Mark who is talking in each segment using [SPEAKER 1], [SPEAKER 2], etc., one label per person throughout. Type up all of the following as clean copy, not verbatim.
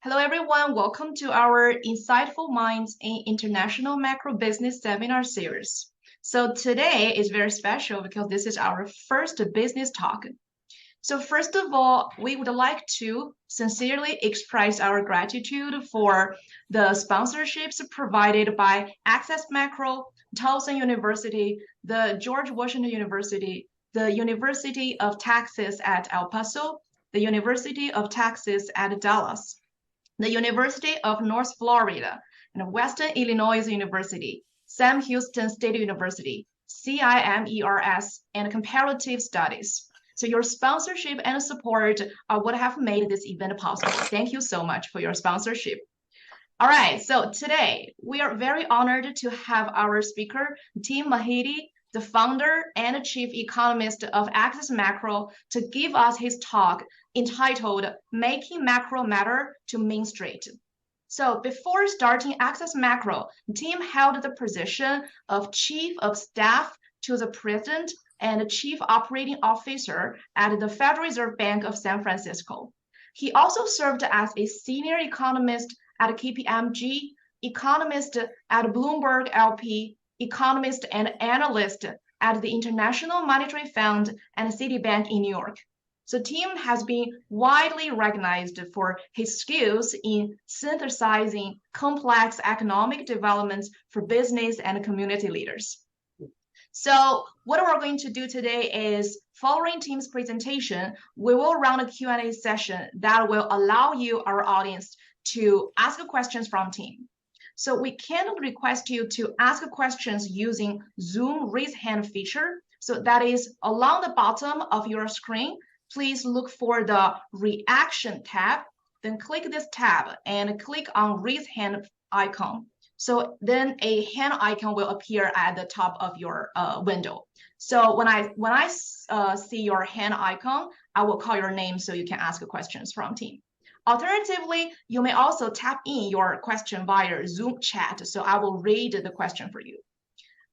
[SPEAKER 1] Hello, everyone. Welcome to our Insightful Minds in International Macro Business Seminar Series. So today is very special because this is our first business talk. So first of all, we would like to sincerely express our gratitude for the sponsorships provided by Access Macro, Towson University, the George Washington University, the University of Texas at El Paso, the University of Texas at Dallas, the University of North Florida, and Western Illinois University, Sam Houston State University, CIMERS, and Comparative Studies. So your sponsorship and support are what have made this event possible. Thank you so much for your sponsorship. All right, so today we are very honored to have our speaker, Tim Mahidi, the founder and chief economist of Access Macro, to give us his talk entitled Making Macro Matter to Main Street. So before starting Access Macro, Tim held the position of Chief of Staff to the President and Chief Operating Officer at the Federal Reserve Bank of San Francisco. He also served as a senior economist at KPMG, economist at Bloomberg LP, economist and analyst at the International Monetary Fund and Citibank in New York. So Tim has been widely recognized for his skills in synthesizing complex economic developments for business and community leaders. So what we're going to do today is, following Tim's presentation, we will run a Q&A session that will allow you, our audience, to ask questions from Tim. So we can request you to ask questions using Zoom raise hand feature. So that is along the bottom of your screen. Please look for the reaction tab, then click this tab and click on raise hand icon. So then a hand icon will appear at the top of your window. So when I see your hand icon, I will call your name so you can ask questions from Tim. Alternatively, you may also tap in your question via Zoom chat, so I will read the question for you.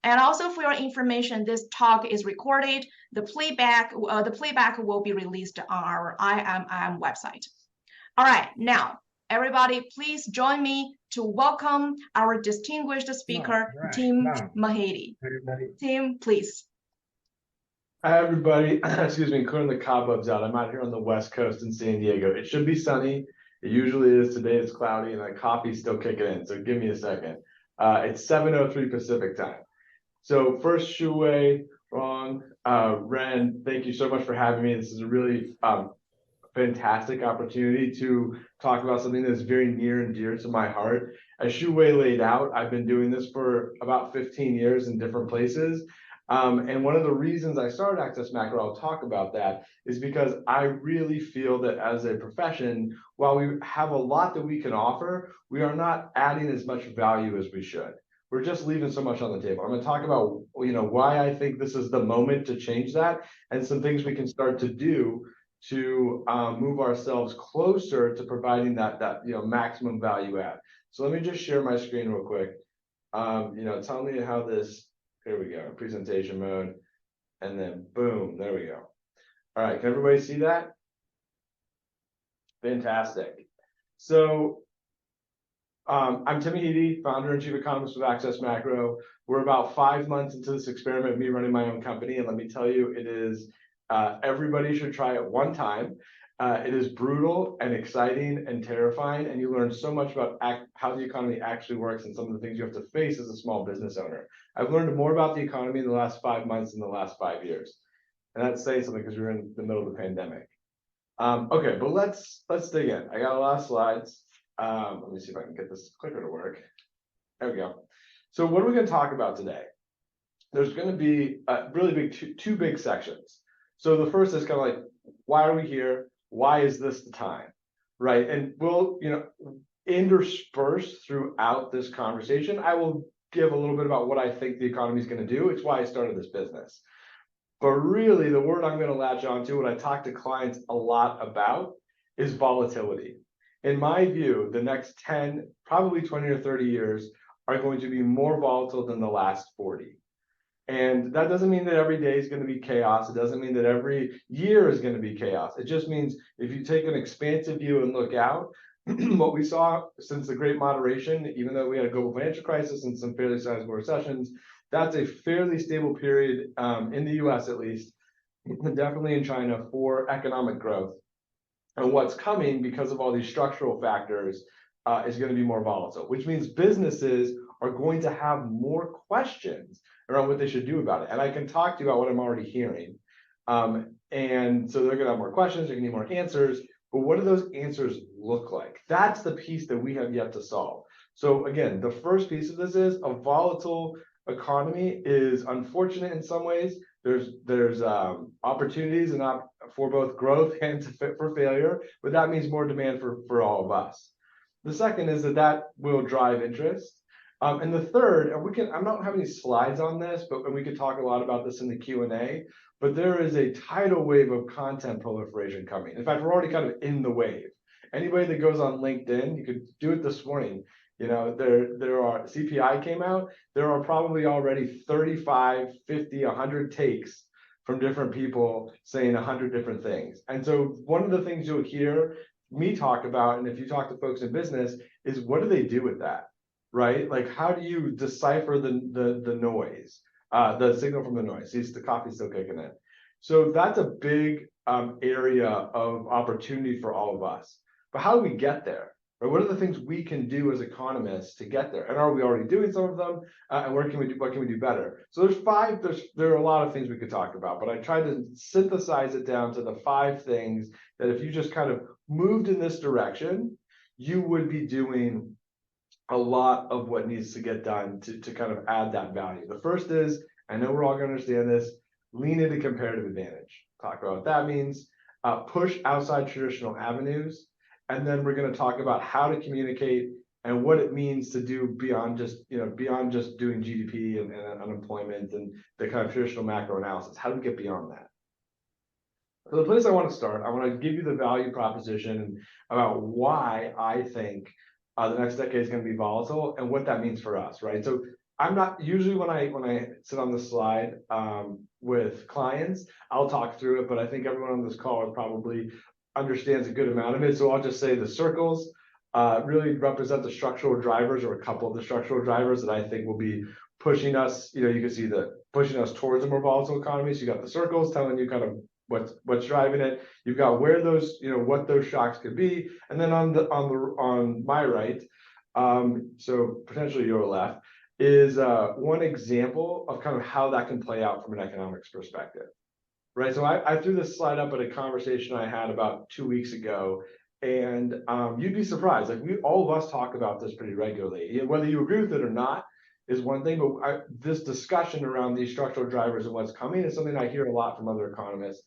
[SPEAKER 1] And also for your information, this talk is recorded. The playback will be released on our IMIM website. All right, now, everybody, please join me to welcome our distinguished speaker, Tim Mahidi. Tim, please.
[SPEAKER 2] Hi, everybody. Excuse me, clearing the cobwebs out. I'm out here on the West Coast in San Diego. It should be sunny. It usually is. Today it's cloudy, and my coffee's still kicking in, so give me a second. It's 7:03 Pacific time. So first, Shui, Rong, Ren, thank you so much for having me. This is a really fantastic opportunity to talk about something that's very near and dear to my heart. As Shui laid out, I've been doing this for about 15 years in different places. And one of the reasons I started Access Macro, I'll talk about that, is because I really feel that as a profession, while we have a lot that we can offer, we are not adding as much value as we should. We're just leaving so much on the table. I'm going to talk about, why I think this is the moment to change that, and some things we can start to do to move ourselves closer to providing that maximum value add. So let me just share my screen real quick. Tell me how this. Here we go, presentation mode, and then boom, there we go. All right, can everybody see that? Fantastic. So I'm Tim Mahidi, founder and chief economist of Access Macro. We're about 5 months into this experiment of me running my own company, and let me tell you, it is, everybody should try it one time. It is brutal and exciting and terrifying, and you learn so much about how the economy actually works and some of the things you have to face as a small business owner. I've learned more about the economy in the last 5 months than the last 5 years. And that's saying something because we're in the middle of the pandemic. Okay, but let's dig in. I got a lot of slides. Let me see if I can get this clicker to work. There we go. So what are we going to talk about today? There's going to be really big two big sections. So the first is kind of like, why are we here? Why is this the time, right? And we'll, intersperse throughout this conversation, I will give a little bit about what I think the economy is going to do. It's why I started this business. But really, the word I'm going to latch onto, what I talk to clients a lot about, is volatility. In my view, the next 10, probably 20 or 30 years are going to be more volatile than the last 40. And that doesn't mean that every day is going to be chaos. It doesn't mean that every year is going to be chaos. It just means if you take an expansive view and look out, what we saw since the Great Moderation, even though we had a global financial crisis and some fairly sizable recessions, that's a fairly stable period in the US at least, definitely in China for economic growth. And what's coming because of all these structural factors is going to be more volatile, which means businesses are going to have more questions around what they should do about it. And I can talk to you about what I'm already hearing. And so they're going to have more questions, they're going to need more answers. But what do those answers look like? That's the piece that we have yet to solve. So again, the first piece of this is a volatile economy is unfortunate in some ways. There's opportunities and for both growth and for failure, but that means more demand for all of us. The second is that will drive interest. And the third, and I don't have any slides on this, but we could talk a lot about this in the Q&A, but there is a tidal wave of content proliferation coming. In fact, we're already kind of in the wave. Anybody that goes on LinkedIn, you could do it this morning. You know, there are, CPI came out, there are probably already 35, 50, 100 takes from different people saying 100 different things. And so one of the things you'll hear me talk about, and if you talk to folks in business, is what do they do with that, right? Like, how do you decipher the noise, the signal from the noise? See, the coffee's still kicking in. So that's a big area of opportunity for all of us. But how do we get there? Right? What are the things we can do as economists to get there? And are we already doing some of them? And what can we do better? So there are a lot of things we could talk about, but I tried to synthesize it down to the 5 things that if you just kind of moved in this direction, you would be doing a lot of what needs to get done to kind of add that value. The first is, I know we're all going to understand this, lean into comparative advantage. Talk about what that means, push outside traditional avenues. And then we're going to talk about how to communicate and what it means to do beyond just doing GDP and unemployment and the kind of traditional macro analysis. How do we get beyond that? So the place I want to start, I want to give you the value proposition about why I think the next decade is going to be volatile and what that means for us, right? So I'm not usually when I sit on the slide with clients, I'll talk through it, but I think everyone on this call probably understands a good amount of it. So I'll just say the circles really represent the structural drivers, or a couple of the structural drivers that I think will be pushing us. You know, you can see pushing us towards a more volatile economy. So you got the circles telling you kind of what's driving it. You've got where those, what those shocks could be, and then on my right, so potentially your left, is one example of kind of how that can play out from an economics perspective. Right, so I threw this slide up at a conversation I had about 2 weeks ago, and you'd be surprised. Like all of us talk about this pretty regularly. Whether you agree with it or not is one thing, but this discussion around these structural drivers and what's coming is something I hear a lot from other economists.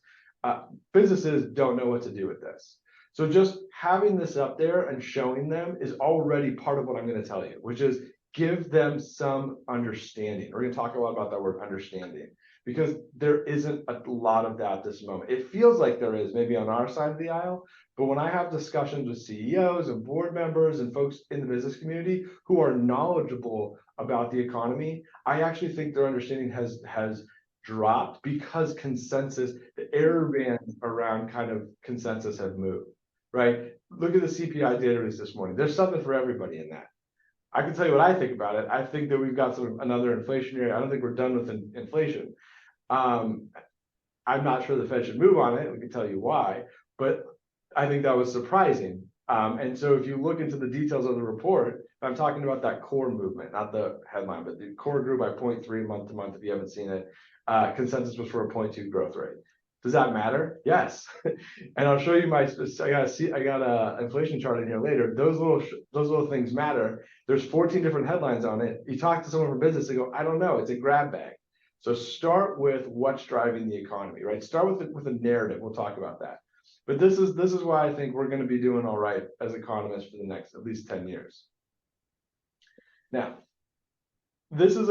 [SPEAKER 2] Businesses don't know what to do with this. So just having this up there and showing them is already part of what I'm going to tell you, which is give them some understanding. We're going to talk a lot about that word understanding, because there isn't a lot of that at this moment. It feels like there is maybe on our side of the aisle, but when I have discussions with CEOs and board members and folks in the business community who are knowledgeable about the economy, I actually think their understanding has dropped because consensus, the error bands around kind of consensus have moved, right? Look at the CPI data release this morning. There's something for everybody in that. I can tell you what I think about it. I think that we've got sort of another inflationary, I don't think we're done with inflation. I'm not sure the Fed should move on it. We can tell you why, but I think that was surprising. And so if you look into the details of the report, I'm talking about that core movement, not the headline, but the core grew by 0.3 month to month. If you haven't seen it, consensus was for a 0.2 growth rate. Does that matter? Yes. And I'll show you I got a inflation chart in here later. Those little things matter. There's 14 different headlines on it. You talk to someone from business, they go, I don't know. It's a grab bag. So start with what's driving the economy, right? Start with a narrative. We'll talk about that. But this is why I think we're going to be doing all right as economists for the next at least 10 years. Now, this is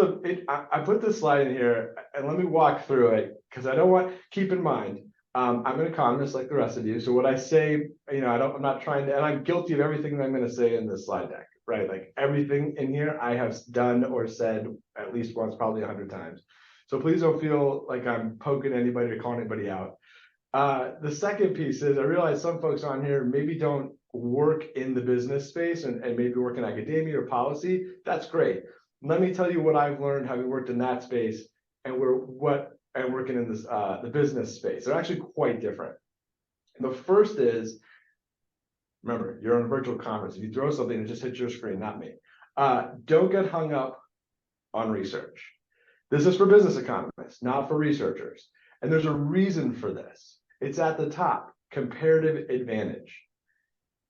[SPEAKER 2] I put this slide in here, and let me walk through it, because keep in mind, I'm an economist like the rest of you. So what I say, I'm not trying to, and I'm guilty of everything that I'm going to say in this slide deck, right? Like everything in here I have done or said at least once, probably 100 times. So please don't feel like I'm poking anybody or calling anybody out. The second piece is I realize some folks on here maybe don't work in the business space and maybe work in academia or policy, that's great. Let me tell you what I've learned having worked in that space and working in this the business space. They're actually quite different. The first is, remember, you're on a virtual conference. If you throw something, it just hits your screen, not me. Don't get hung up on research. This is for business economists, not for researchers. And there's a reason for this. It's at the top, comparative advantage.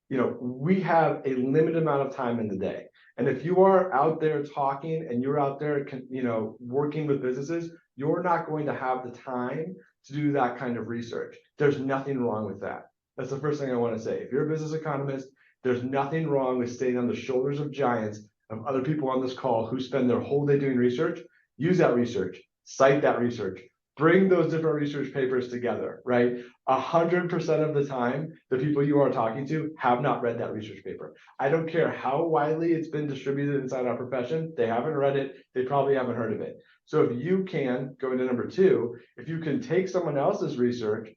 [SPEAKER 2] You know, we have a limited amount of time in the day. And if you are out there talking and you're out there, you know, working with businesses, you're not going to have the time to do that kind of research. There's nothing wrong with that. That's the first thing I want to say. If you're a business economist, there's nothing wrong with staying on the shoulders of giants, of other people on this call who spend their whole day doing research. Use that research, cite that research, bring those different research papers together, right? 100% of the time, the people you are talking to have not read that research paper. I don't care how widely it's been distributed inside our profession, they haven't read it, they probably haven't heard of it. So if you can, going to number 2, if you can take someone else's research,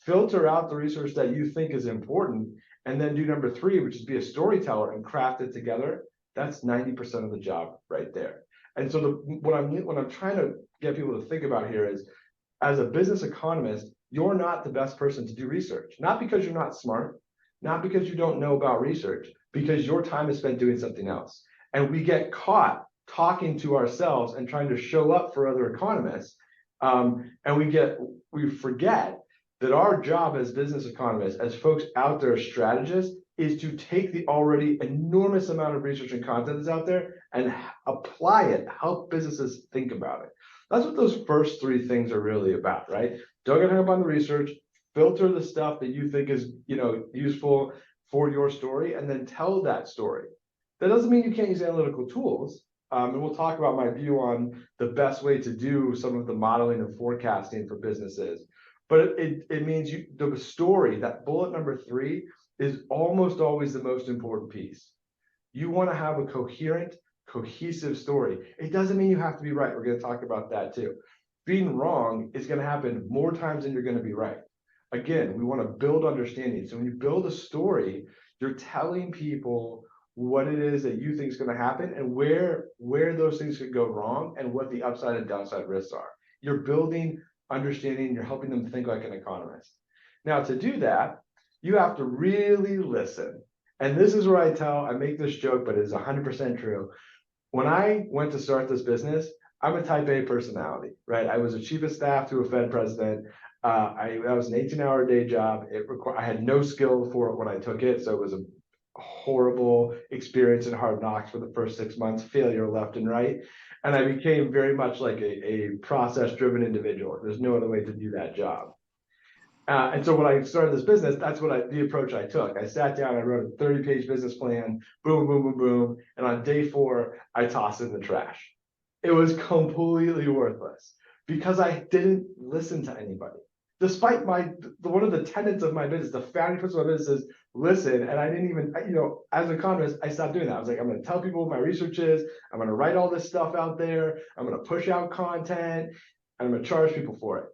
[SPEAKER 2] filter out the research that you think is important, and then do number 3, which is be a storyteller and craft it together, that's 90% of the job right there. And so what I'm trying to get people to think about here is, as a business economist, you're not the best person to do research. Not because you're not smart, not because you don't know about research, because your time is spent doing something else. And we get caught talking to ourselves and trying to show up for other economists. And we forget that our job as business economists, as folks out there, strategists, is to take the already enormous amount of research and content that's out there and apply it, help businesses think about it. That's what those first 3 things are really about, right? Don't get hung up on the research, filter the stuff that you think is, you know, useful for your story, and then tell that story. That doesn't mean you can't use analytical tools. And we'll talk about my view on the best way to do some of the modeling and forecasting for businesses. But it means the story, that bullet number 3, is almost always the most important piece. You want to have a coherent, cohesive story. It doesn't mean you have to be right. We're going to talk about that too. Being wrong is going to happen more times than you're going to be right. Again, we want to build understanding. So when you build a story, you're telling people what it is that you think is going to happen and where those things could go wrong and what the upside and downside risks are. You're building understanding, you're helping them think like an economist. Now, to do that, you have to really listen. And this is where I make this joke, but it's 100% true. When I went to start this business, I'm a type A personality, right? I was a chief of staff to a Fed president. That was an 18-hour day job. I had no skill for it when I took it, so it was a horrible experience in hard knocks for the first 6 months, failure left and right. And I became very much like a process-driven individual. There's no other way to do that job. And so when I started this business, that's the approach I took. I sat down, I wrote a 30-page business plan, boom, boom, boom, boom. And on day 4, I tossed it in the trash. It was completely worthless because I didn't listen to anybody. Despite one of the tenets of my business, the founding principle of my business is listen. And I didn't even, you know, as an economist, I stopped doing that. I was like, I'm going to tell people what my research is. I'm going to write all this stuff out there. I'm going to push out content. And I'm going to charge people for it.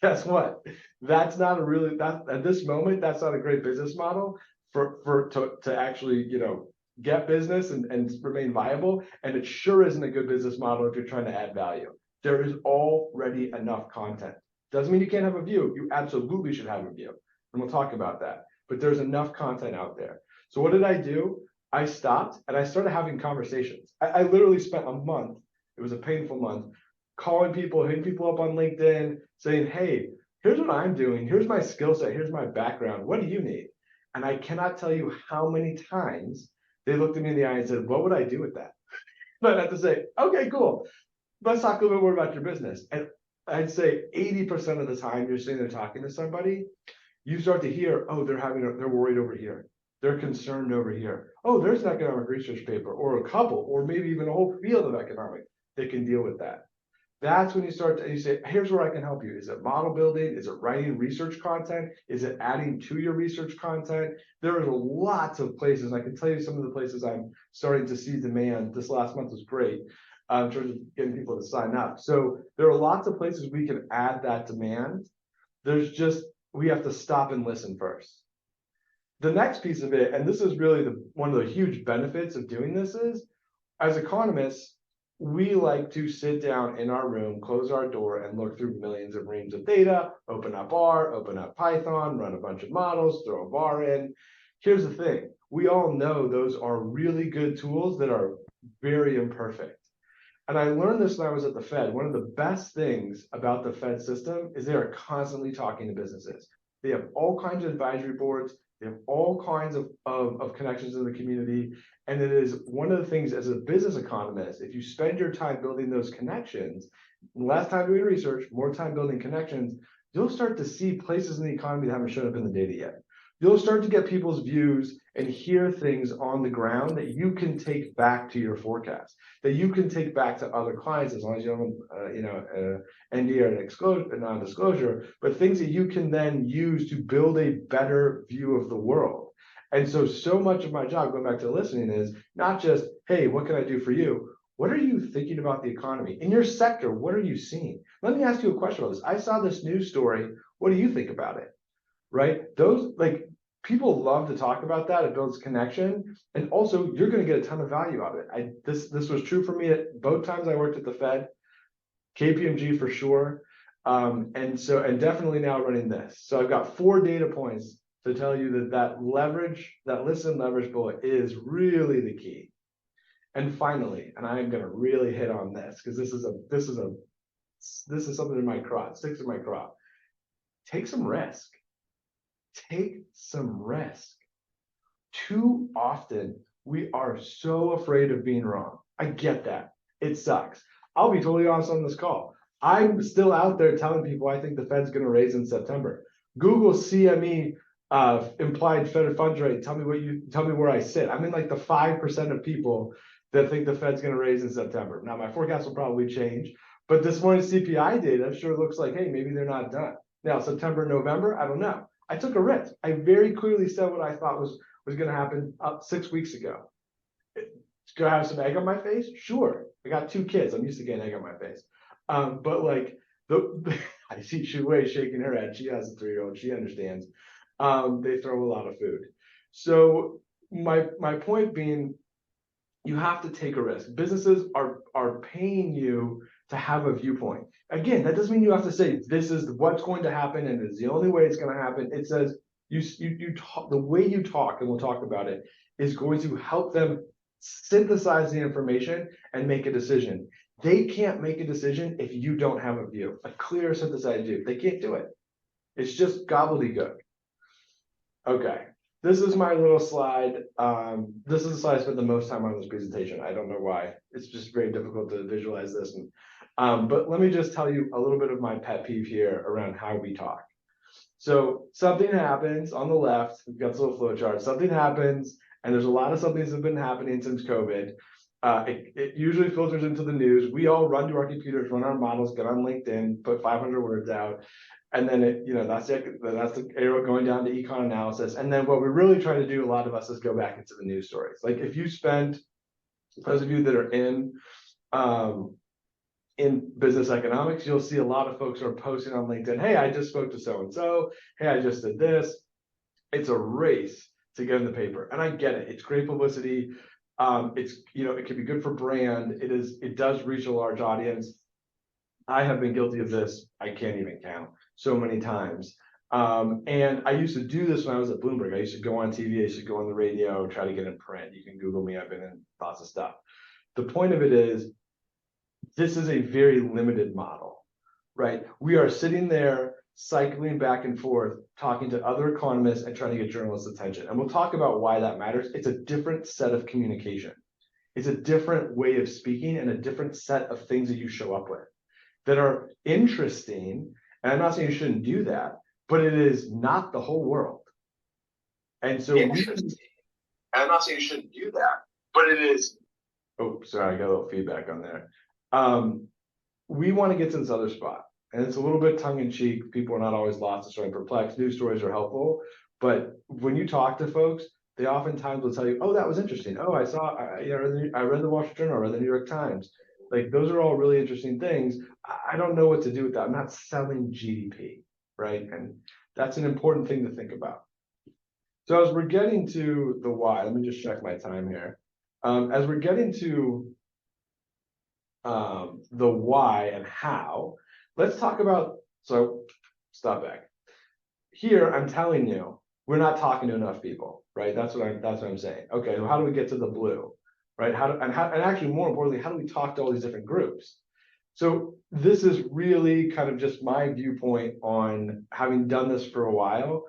[SPEAKER 2] Guess what? That's not at this moment, that's not a great business model to actually, you know, get business and remain viable. And it sure isn't a good business model if you're trying to add value. There is already enough content. Doesn't mean you can't have a view. You absolutely should have a view. And we'll talk about that. But there's enough content out there. So what did I do? I stopped and I started having conversations. I literally spent a month. It was a painful month, calling people, hitting people up on LinkedIn, saying, hey, here's what I'm doing. Here's my skill set. Here's my background. What do you need? And I cannot tell you how many times they looked at me in the eye and said, what would I do with that? But I have to say, okay, cool. Let's talk a little bit more about your business. And I'd say 80% of the time you're sitting there talking to somebody, you start to hear, oh, they're worried over here. They're concerned over here. Oh, there's an economic research paper or a couple, or maybe even a whole field of economics that can deal with that. That's when you say, here's where I can help you. Is it model building? Is it writing research content? Is it adding to your research content? There are lots of places. I can tell you some of the places I'm starting to see demand. This last month was great in terms of getting people to sign up. So there are lots of places we can add that demand. We have to stop and listen first. the next piece of it, and this is really one of the huge benefits of doing this is, as economists, we like to sit down in our room, close our door, and look through millions of reams of data, open up R, open up Python, run a bunch of models, throw a var in. Here's the thing. We all know those are really good tools that are very imperfect. And I learned this when I was at the Fed. One of the best things about the Fed system is they are constantly talking to businesses. They have all kinds of advisory boards. They have all kinds of connections in the community. And it is one of the things as a business economist, if you spend your time building those connections, less time doing research, more time building connections, you'll start to see places in the economy that haven't shown up in the data yet. You'll start to get people's views and hear things on the ground that you can take back to your forecast, that you can take back to other clients, as long as you don't, NDA or non-disclosure, but things that you can then use to build a better view of the world. And so much of my job, going back to listening, is not just, hey, what can I do for you? What are you thinking about the economy? In your sector, what are you seeing? Let me ask you a question about this. I saw this news story. What do you think about it? Right? Those, like, people love to talk about that. It builds connection. And also, you're going to get a ton of value out of it. This was true for me at both times I worked at the Fed, KPMG for sure. And definitely now running this. So I've got 4 data points to tell you that listen leverage bullet is really the key. And finally, and I am going to really hit on this because this is something in my craw, it sticks in my craw. Take some risk. Take some risk. Too often, we are so afraid of being wrong. I get that. It sucks. I'll be totally honest on this call. I'm still out there telling people I think the Fed's going to raise in September. Google CME implied Fed funds rate. Tell me where I sit. I'm in like the 5% of people that think the Fed's going to raise in September. Now my forecast will probably change, but this morning's CPI data sure looks like, hey, maybe they're not done. Now September, November, I don't know. I took a risk. I very clearly said what I thought was going to happen up 6 weeks ago. Do I have some egg on my face? Sure. I got 2 kids. I'm used to getting egg on my face. But like I see Shu Wei shaking her head. She has a 3-year-old. She understands. They throw a lot of food. So my point being, you have to take a risk. Businesses are paying you to have a viewpoint. Again, that doesn't mean you have to say this is what's going to happen and it's the only way it's going to happen. It says you talk, the way you talk, and we'll talk about it, is going to help them synthesize the information and make a decision. They can't make a decision if you don't have a view, a clear synthesized view. They can't do it. It's just gobbledygook. Okay, this is my little slide. This is the slide I spent the most time on this presentation. I don't know why. It's just very difficult to visualize this. But let me just tell you a little bit of my pet peeve here around how we talk. So something happens on the left. We've got this little flow chart. Something happens, and there's a lot of somethings that have been happening since COVID. It usually filters into the news. We all run to our computers, run our models, get on LinkedIn, put 500 words out. And then that's the arrow going down to econ analysis. And then what we really try to do, a lot of us, is go back into the news stories. Like if you spend, those of you that are in business economics, you'll see a lot of folks are posting on LinkedIn, hey, I just spoke to so-and-so. Hey, I just did this. It's a race to get in the paper. And I get it. It's great publicity. It can be good for brand. It does reach a large audience. I have been guilty of this. I can't even count so many times. And I used to do this when I was at Bloomberg. I used to go on TV, I used to go on the radio, try to get in print. You can Google me, I've been in lots of stuff. The point of it is, this is a very limited model, right? We are sitting there cycling back and forth, talking to other economists and trying to get journalists' attention. And we'll talk about why that matters. It's a different set of communication. It's a different way of speaking and a different set of things that you show up with that are interesting. And I'm not saying you shouldn't do that, but it is not the whole world. And so I'm not saying you shouldn't do that, but it is. Oh, sorry, I got a little feedback on there. We want to get to this other spot. And it's a little bit tongue-in-cheek. People are not always lost and starting perplexed. News stories are helpful. But when you talk to folks, they oftentimes will tell you, oh, that was interesting. Oh, I read the Wall Street Journal, I read the New York Times. Like, those are all really interesting things. I don't know what to do with that. I'm not selling GDP, right? And that's an important thing to think about. So as we're getting to the why, let me just check my time here. As we're getting to the why and how, let's talk about, so stop back. Here, I'm telling you, we're not talking to enough people, right? That's what I'm saying. Okay, so how do we get to the blue, right? And actually more importantly, how do we talk to all these different groups? So this is really kind of just my viewpoint on having done this for a while.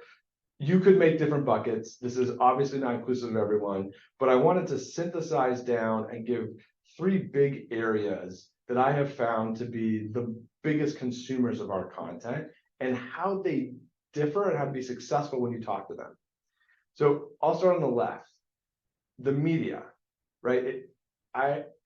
[SPEAKER 2] You could make different buckets. This is obviously not inclusive of everyone, but I wanted to synthesize down and give 3 big areas that I have found to be the biggest consumers of our content and how they differ and how to be successful when you talk to them. So I'll start on the left, the media, right?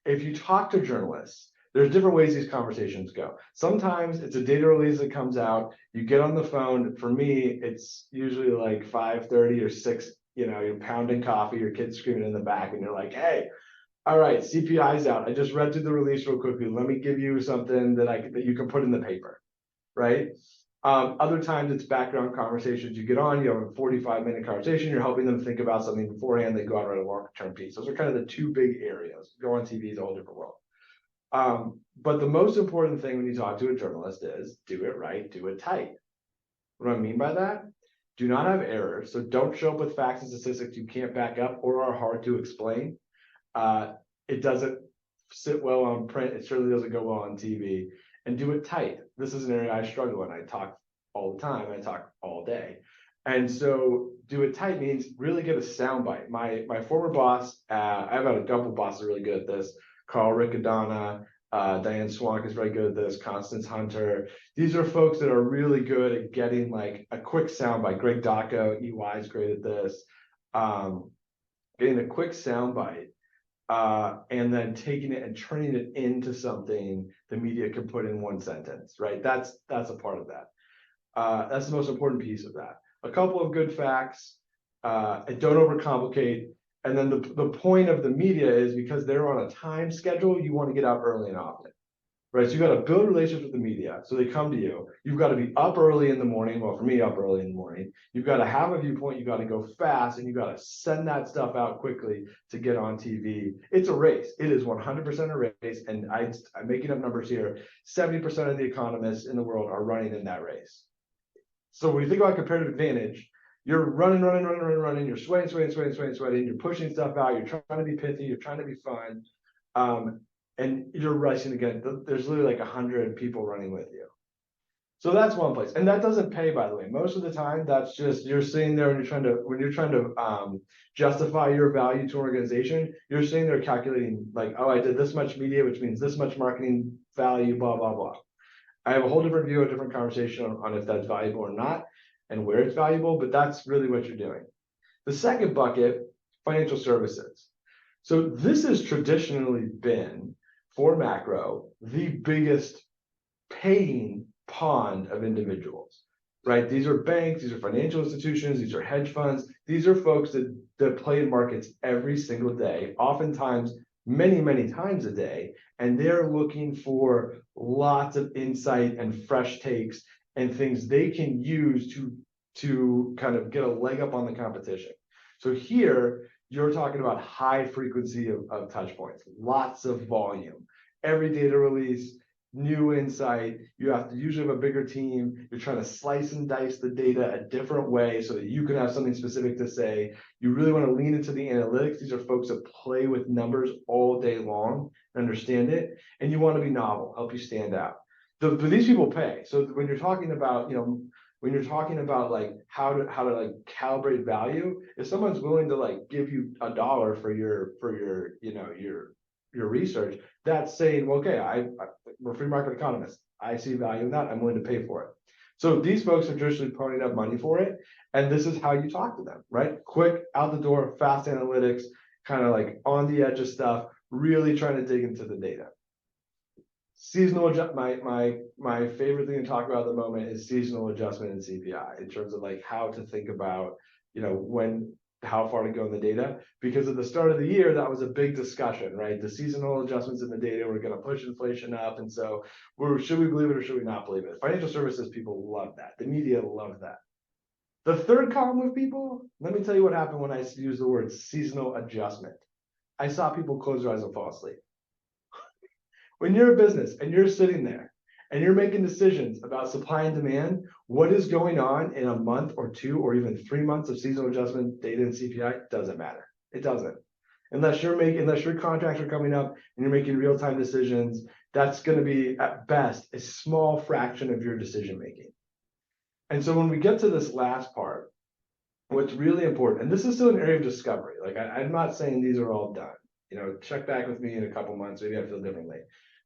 [SPEAKER 2] If you talk to journalists, there's different ways these conversations go. Sometimes it's a data release that comes out, you get on the phone. For me, it's usually like 5:30 or 6, you're pounding coffee, your kid's screaming in the back, and you're like, hey, all right, CPI's out. I just read through the release real quickly. Let me give you something that you can put in the paper, right? Other times it's background conversations. You get on, you have a 45-minute conversation, you're helping them think about something beforehand, they go out and write a long-term piece. Those are kind of the 2 big areas. Go on TV is a whole different world. But the most important thing when you talk to a journalist is do it right, do it tight. What do I mean by that? Do not have errors. So don't show up with facts and statistics you can't back up or are hard to explain. It doesn't sit well on print. It certainly doesn't go well on TV. And do it tight. This is an area I struggle in. I talk all the time. I talk all day. And so do it tight means really get a soundbite. My former boss, I've had a couple bosses really good at this. Carl Riccadonna, Diane Swank is very good at this. Constance Hunter. These are folks that are really good at getting like a quick soundbite. Greg Dacco, EY is great at this. Getting a quick soundbite. And then taking it and turning it into something the media can put in 1 sentence, right? That's a part of that. That's the most important piece of that. A couple of good facts, and don't overcomplicate. And then the point of the media is because they're on a time schedule, you want to get out early and often. Right, so you got to build relationships with the media. So they come to you. You've got to be up early in the morning. Well, for me, up early in the morning. You've got to have a viewpoint. You got to go fast, and you got to send that stuff out quickly to get on TV. It's a race. It is 100% a race, and I'm making up numbers here. 70% of the economists in the world are running in that race. So when you think about comparative advantage, you're running. You're sweating. You're pushing stuff out. You're trying to be pithy. You're trying to be fun. And you're rushing again. There's literally like 100 people running with you. So that's one place. And that doesn't pay, by the way. Most of the time, that's just you're sitting there and when you're trying to justify your value to an organization, you're sitting there calculating like, oh, I did this much media, which means this much marketing value, blah, blah, blah. I have a whole different view, a different conversation on if that's valuable or not and where it's valuable, but that's really what you're doing. The second bucket, financial services. So this has traditionally been, for macro, the biggest paying pond of individuals, right? These are banks, these are financial institutions, these are hedge funds. These are folks that play in markets every single day, oftentimes many times a day, and they're looking for lots of insight and fresh takes and things they can use to kind of get a leg up on the competition. So here, you're talking about high frequency of touch points, lots of volume. Every data release, new insight, you have to usually have a bigger team. You're trying to slice and dice the data a different way so that you can have something specific to say. You really want to lean into the analytics. These are folks that play with numbers all day long and understand it. And you want to be novel, help you stand out. But these people pay. So when you're talking about, when you're talking about like how to like calibrate value, if someone's willing to like give you $1 for your research, that's saying, well, okay, we're free market economists. I see value in that. I'm willing to pay for it. So these folks are traditionally ponying up money for it, and this is how you talk to them, right? Quick, out the door, fast analytics, kind of like on the edge of stuff, really trying to dig into the data. Seasonal my favorite thing to talk about at the moment is seasonal adjustment in CPI in terms of like how to think about how far to go in the data, because at the start of the year that was a big discussion, right? The seasonal adjustments in the data were going to push inflation up, and so should we believe it or should we not believe it? Financial services people love that. The media love that. The third column of people, let me tell you what happened when I used the word seasonal adjustment. I saw people close their eyes and fall asleep. When you're a business and you're sitting there and you're making decisions about supply and demand, what is going on in a month or 2 or even 3 months of seasonal adjustment data and CPI doesn't matter. It doesn't. Unless your contracts are coming up and you're making real-time decisions, that's going to be at best a small fraction of your decision making. And so when we get to this last part, what's really important, and this is still an area of discovery. Like I'm not saying these are all done. Check back with me in a couple months, maybe I feel differently.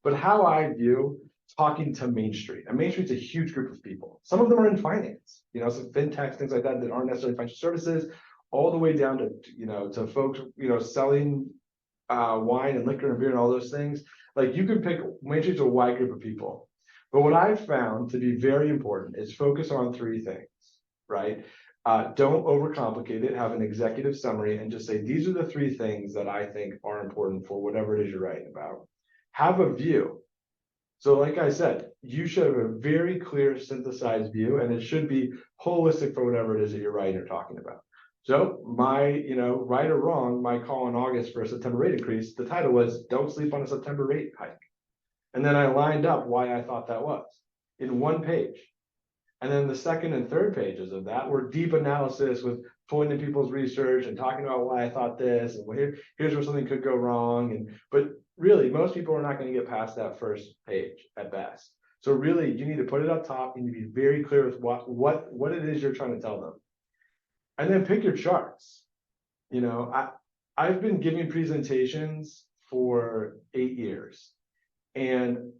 [SPEAKER 2] But how I view talking to Main Street, and Main Street's a huge group of people. Some of them are in finance, some fintechs, things like that aren't necessarily financial services, all the way down to to folks selling wine and liquor and beer and all those things. Like you can pick Main Street's a wide group of people. But what I've found to be very important is focus on 3 things, right? Don't overcomplicate it. Have an executive summary and just say, these are the 3 things that I think are important for whatever it is you're writing about. Have a view. So like I said, you should have a very clear synthesized view, and it should be holistic for whatever it is that you're writing or talking about. So my, right or wrong, my call in August for a September rate increase, the title was Don't Sleep on a September Rate Hike. And then I lined up why I thought that was in 1 page. And then the second and third pages of that were deep analysis with pulling in people's research and talking about why I thought this, and here's where something could go wrong. But really, most people are not going to get past that first page at best. So really, you need to put it up top. You need to be very clear with what it is you're trying to tell them. And then pick your charts. I've been giving presentations for 8 years. And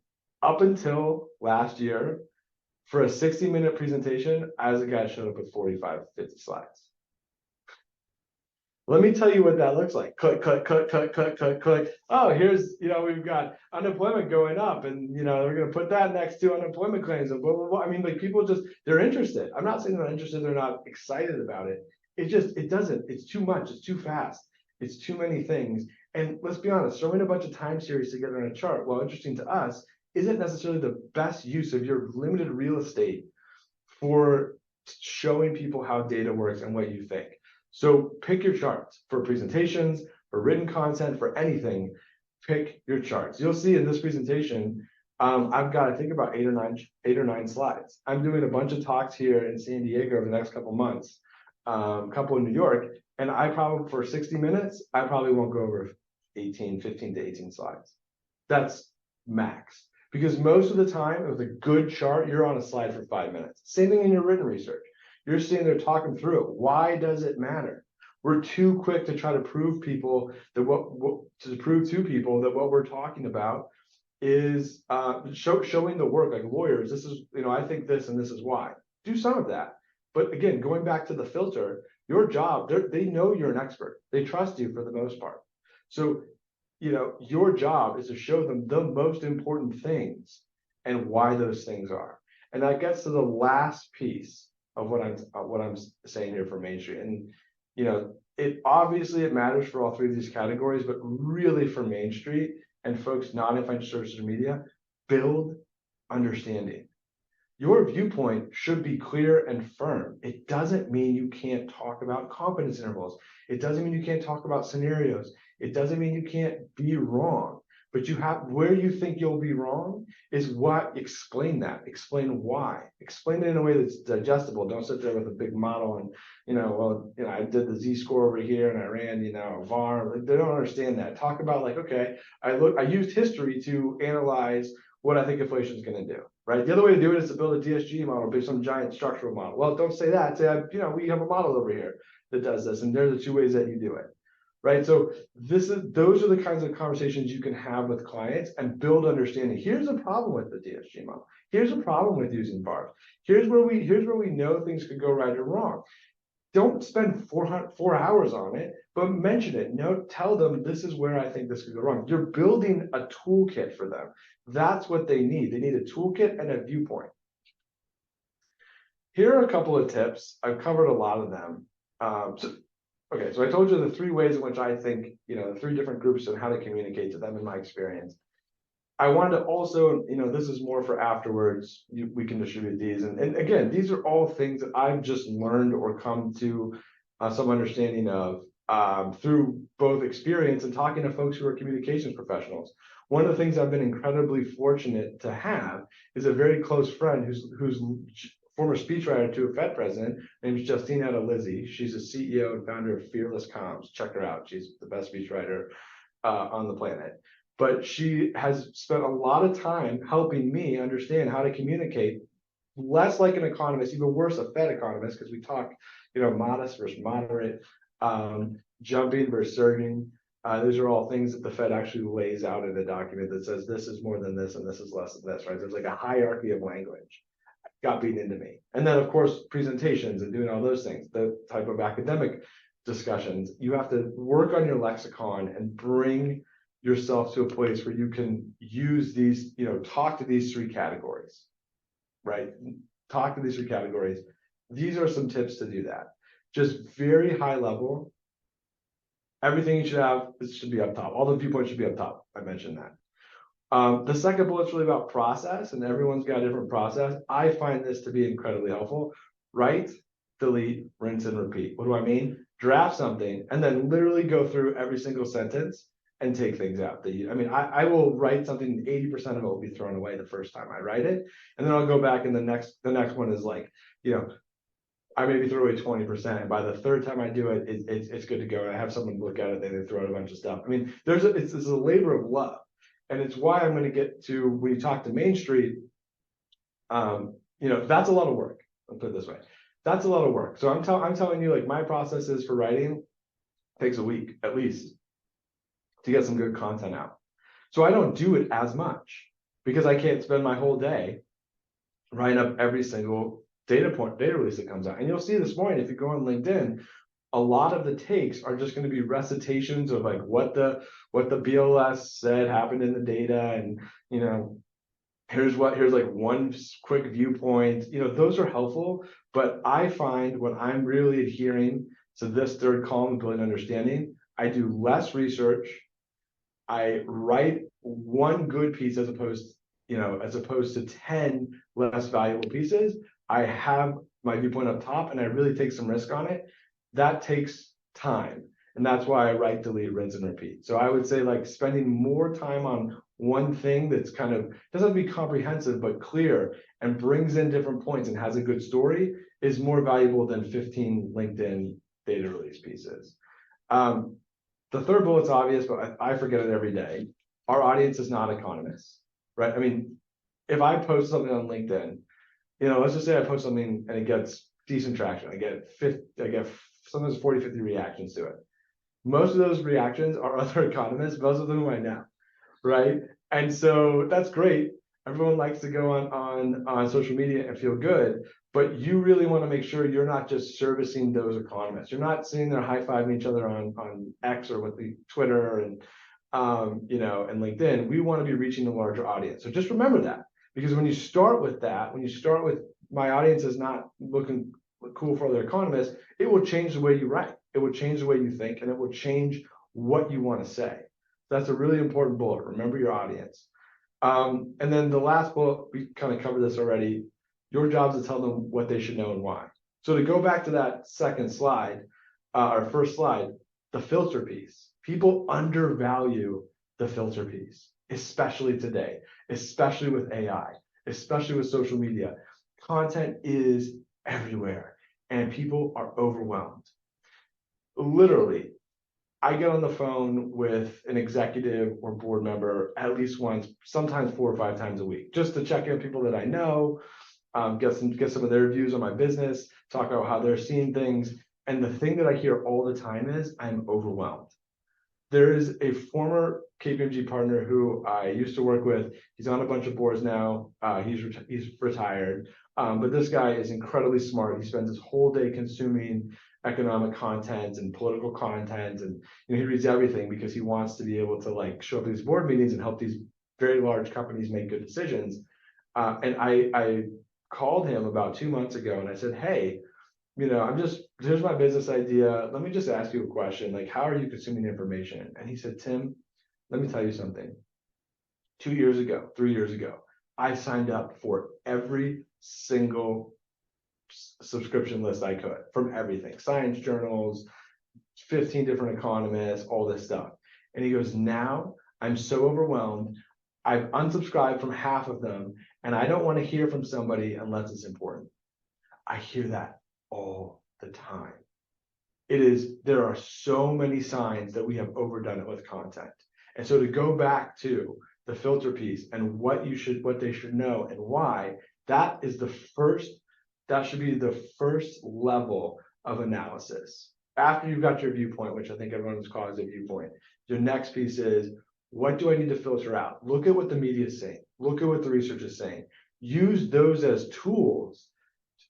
[SPEAKER 2] up until last year, for a 60-minute presentation, I was a guy showed up with 45, 50 slides. Let me tell you what that looks like. Click, click, click, click, click, click, click. Oh, here's, we've got unemployment going up, and, we're going to put that next to unemployment claims and blah, blah, blah. I mean, like people they're interested. I'm not saying they're not interested, they're not excited about it. It's too much. It's too fast. It's too many things. And let's be honest, throwing a bunch of time series together in a chart, while interesting to us, isn't necessarily the best use of your limited real estate for showing people how data works and what you think. So pick your charts for presentations, for written content, for anything. Pick your charts. You'll see in this presentation, I've got, I think, about 8 or 9 slides. I'm doing a bunch of talks here in San Diego over the next couple months, a couple in New York, and I probably, for 60 minutes, I probably won't go over 15 to 18 slides. That's max. Because most of the time, with a good chart, you're on a slide for 5 minutes. Same thing in your written research. You're sitting there talking through it. Why does it matter? We're too quick to try to prove people that prove to people that what we're talking about is showing the work. Like lawyers, this is, I think this and this is why. Do some of that. But again, going back to the filter, your job, they know you're an expert. They trust you for the most part. So your job is to show them the most important things and why those things are. And that gets to the last piece of what I'm saying here for Main Street. And it obviously it matters for all 3 of these categories, but really for Main Street and folks not in financial services or media, build understanding. Your viewpoint should be clear and firm. It doesn't mean you can't talk about confidence intervals. It doesn't mean you can't talk about scenarios. It doesn't mean you can't be wrong, but you have where you think you'll be wrong is what, explain that, explain why, explain it in a way that's digestible. Don't sit there with a big model and, I did the Z-score over here and I ran, a VAR. Like, they don't understand that. Talk about like, okay, I used history to analyze what I think inflation is going to do, right? The other way to do it is to build a DSG model, build some giant structural model. Well, don't say that. Say, we have a model over here that does this, and there's the 2 ways that you do it, right? So those are the kinds of conversations you can have with clients and build understanding. Here's a problem with the DSG model. Here's a problem with using VARs. Here's where we know things could go right or wrong. Don't spend 4 hours on it, but mention it. Tell them this is where I think this could go wrong. You're building a toolkit for them. That's what they need. They need a toolkit and a viewpoint. Here are a couple of tips. I've covered a lot of them. So I told you the 3 ways in which I think, the 3 different groups and how to communicate to them in my experience. I wanted to also, this is more for afterwards. We can distribute these, and again, these are all things that I've just learned or come to some understanding of through both experience and talking to folks who are communications professionals. One of the things I've been incredibly fortunate to have is a very close friend who's former speechwriter to a Fed president named Justina Lizzie. She's a CEO and founder of Fearless Comms. Check her out. She's the best speechwriter on the planet. But she has spent a lot of time helping me understand how to communicate less like an economist, even worse, a Fed economist, because we talk, modest versus moderate, jumping versus surging. Those are all things that the Fed actually lays out in a document that says this is more than this and this is less than this, right? There's like a hierarchy of language got beaten into me. And then, of course, presentations and doing all those things, the type of academic discussions, you have to work on your lexicon and bring yourself to a place where you can use these, talk to these three categories, right? Talk to these three categories. These are some tips to do that. Just very high level. Everything you should have, this should be up top. All the viewpoints should be up top. I mentioned that. The second bullet's really about process, and everyone's got a different process. I find this to be incredibly helpful. Write, delete, rinse, and repeat. What do I mean? Draft something and then literally go through every single sentence and take things out. I will write something, 80% of it will be thrown away the first time I write it. And then I'll go back and the next one is like, I maybe throw away 20%. And by the third time I do it, it's good to go. And I have someone look at it, they throw out a bunch of stuff. It's a labor of love. And it's why I'm going to get to, when you talk to Main Street, that's a lot of work. I'll put it this way. That's a lot of work. So I'm telling you, like, my process is for writing takes a week at least to get some good content out. So I don't do it as much because I can't spend my whole day writing up every single data release that comes out. And you'll see this morning, if you go on LinkedIn, a lot of the takes are just going to be recitations of like what the BLS said happened in the data, and here's like one quick viewpoint. Those are helpful, but I find when I'm really adhering to this third column, building understanding, I do less research. I write one good piece as opposed to 10 less valuable pieces. I have my viewpoint up top and I really take some risk on it. That takes time. And that's why I write, delete, rinse, and repeat. So I would say, like, spending more time on one thing that's kind of doesn't have to be comprehensive, but clear and brings in different points and has a good story is more valuable than 15 LinkedIn data release pieces. The third bullet's obvious, but I forget it every day. Our audience is not economists, right? If I post something on LinkedIn, let's just say I post something and it gets decent traction. I get sometimes 40, 50 reactions to it. Most of those reactions are other economists, most of them I know, right? And so that's great. Everyone likes to go on social media and feel good, but you really want to make sure you're not just servicing those economists. You're not sitting there high-fiving each other on X or with the Twitter and and LinkedIn. We want to be reaching a larger audience. So just remember that, because when you start with my audience is not looking cool for other economists, it will change the way you write. It will change the way you think, and it will change what you want to say. That's a really important bullet. Remember your audience. And then the last bullet, we kind of covered this already. Your job is to tell them what they should know and why. So to go back to that second slide, our first slide, the filter piece. People undervalue the filter piece, especially today, especially with AI, especially with social media. Content is everywhere and people are overwhelmed. Literally, I get on the phone with an executive or board member at least once, sometimes 4 or 5 times a week, just to check in people that I know, get some of their views on my business, talk about how they're seeing things. And the thing that I hear all the time is I'm overwhelmed. There is a former KPMG partner who I used to work with. He's on a bunch of boards now. He's retired, but this guy is incredibly smart. He spends his whole day consuming economic content and political content, and he reads everything because he wants to be able to like show up at these board meetings and help these very large companies make good decisions. And I called him about 2 months ago and I said, hey, here's my business idea. Let me just ask you a question. Like, how are you consuming information? And he said, Tim, let me tell you something. 2 years ago, 3 years ago, I signed up for every single subscription list I could from everything, science journals, 15 different economists, all this stuff. And he goes, now I'm so overwhelmed. I've unsubscribed from half of them, and I don't want to hear from somebody unless it's important. I hear that all the time. There are so many signs that we have overdone it with content. And so to go back to the filter piece and what they should know and why, that should be the first level of analysis. After you've got your viewpoint, which I think everyone's calling a viewpoint, your next piece is, what do I need to filter out? Look at what the media is saying. Look at what the research is saying. Use those as tools,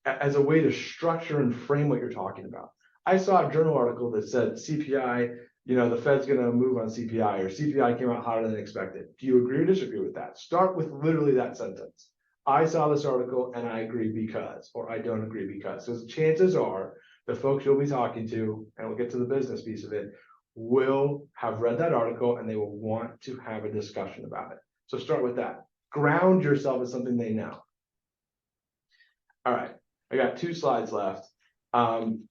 [SPEAKER 2] as a way to structure and frame what you're talking about. I saw a journal article that said CPI, the Fed's going to move on CPI, or CPI came out hotter than expected. Do you agree or disagree with that? Start with literally that sentence. I saw this article and I agree because, or I don't agree because. So chances are the folks you'll be talking to, and we'll get to the business piece of it, will have read that article and they will want to have a discussion about it. So start with that. Ground yourself in something they know. All right, I got 2 slides left.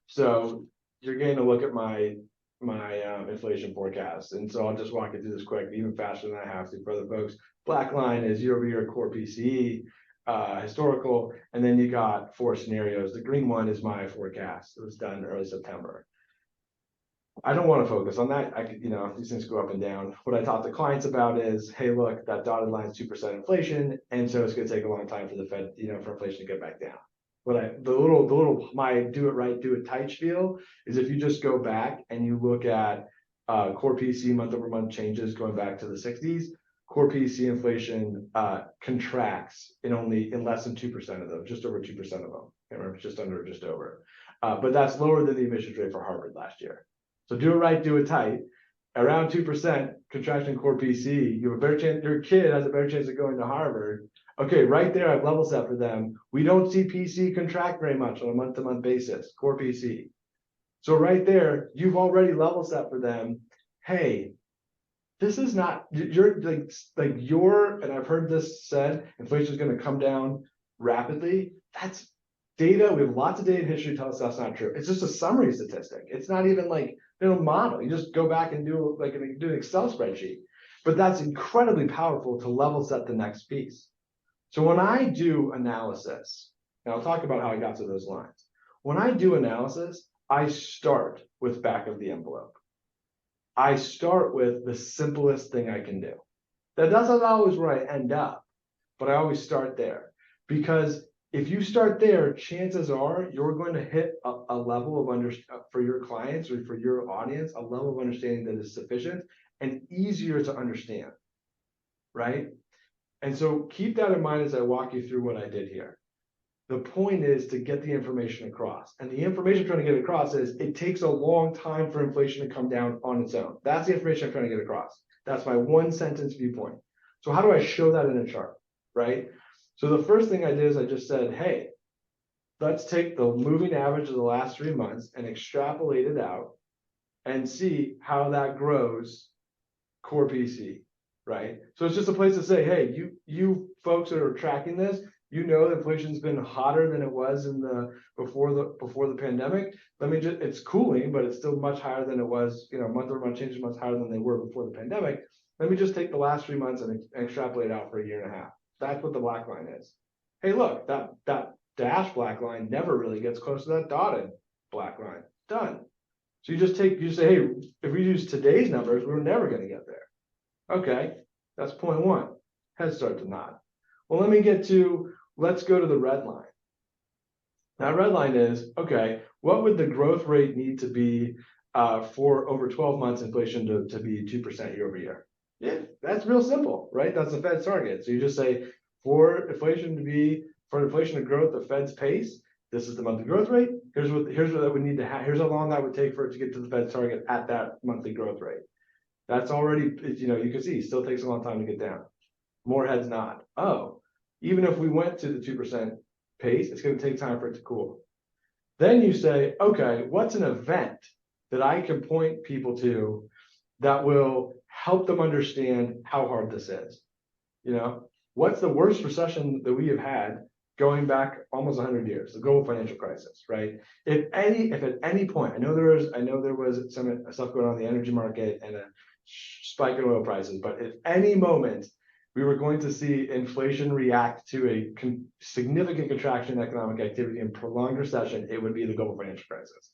[SPEAKER 2] So you're getting to look at my inflation forecast, and so I'll just walk you through this quick, even faster than I have to for other folks. Black line is year-over-year core PCE, historical, and then you got 4 scenarios. The green one is my forecast. It was done early September. I don't want to focus on that. These things go up and down. What I talk to clients about is, hey, look, that dotted line is 2% inflation, and so it's going to take a long time for the Fed, for inflation to get back down. My do it right, do it tight spiel is, if you just go back and you look at core PCE month over month changes going back to the 60s, core PCE inflation contracts in less than 2% of them, just over 2% of them. I can't remember, just under or just over. But that's lower than the emissions rate for Harvard last year. So do it right, do it tight. Around 2% contraction core PCE, you have a better chance, your kid has a better chance of going to Harvard. Okay, right there, I've level set for them. We don't see PC contract very much on a month-to-month basis, core PC. So right there, you've already level set for them. Hey, this is not, you're and I've heard this said, inflation is going to come down rapidly. That's data. We have lots of data in history to tell us that's not true. It's just a summary statistic. It's not even like model. You just go back and do an Excel spreadsheet. But that's incredibly powerful to level set the next piece. So when I do analysis, and I'll talk about how I got to those lines. When I do analysis, I start with back of the envelope. I start with the simplest thing I can do. That doesn't always where I end up, but I always start there. Because if you start there, chances are you're going to hit a level of for your clients or for your audience, a level of understanding that is sufficient and easier to understand, right? And so keep that in mind as I walk you through what I did here. The point is to get the information across. And the information I'm trying to get across is, it takes a long time for inflation to come down on its own. That's the information I'm trying to get across. That's my 1-sentence viewpoint. So how do I show that in a chart, right? So the first thing I did is I just said, hey, let's take the moving average of the last 3 months and extrapolate it out and see how that grows core PC, right? So it's just a place to say, hey, you folks that are tracking this, that inflation's been hotter than it was before the pandemic. It's cooling, but it's still much higher than it was, month over month changes much higher than they were before the pandemic. Let me just take the last 3 months and extrapolate out for a year and a half. That's what the black line is. Hey, look, that dashed black line never really gets close to that dotted black line. Done. So you say, hey, if we use today's numbers, we're never going to get there. Okay, that's point 1. Heads start to nod. Well, let's go to the red line. That red line is, okay, what would the growth rate need to be for over 12 months inflation to be 2% year over year? Yeah, that's real simple, right? That's the Fed's target. So you just say, for inflation to grow at the Fed's pace, this is the monthly growth rate. Here's what that would need to have. Here's how long that would take for it to get to the Fed's target at that monthly growth rate. That's already, you can see, still takes a long time to get down. More heads nod. Oh, even if we went to the 2% pace, it's going to take time for it to cool. Then you say, okay, what's an event that I can point people to that will help them understand how hard this is? You know, what's the worst recession that we have had going back almost 100 years? The global financial crisis, right? If at any point, I know there was some stuff going on in the energy market and a spike in oil prices, but at any moment we were going to see inflation react to a significant contraction in economic activity and prolonged recession, it would be the global financial crisis.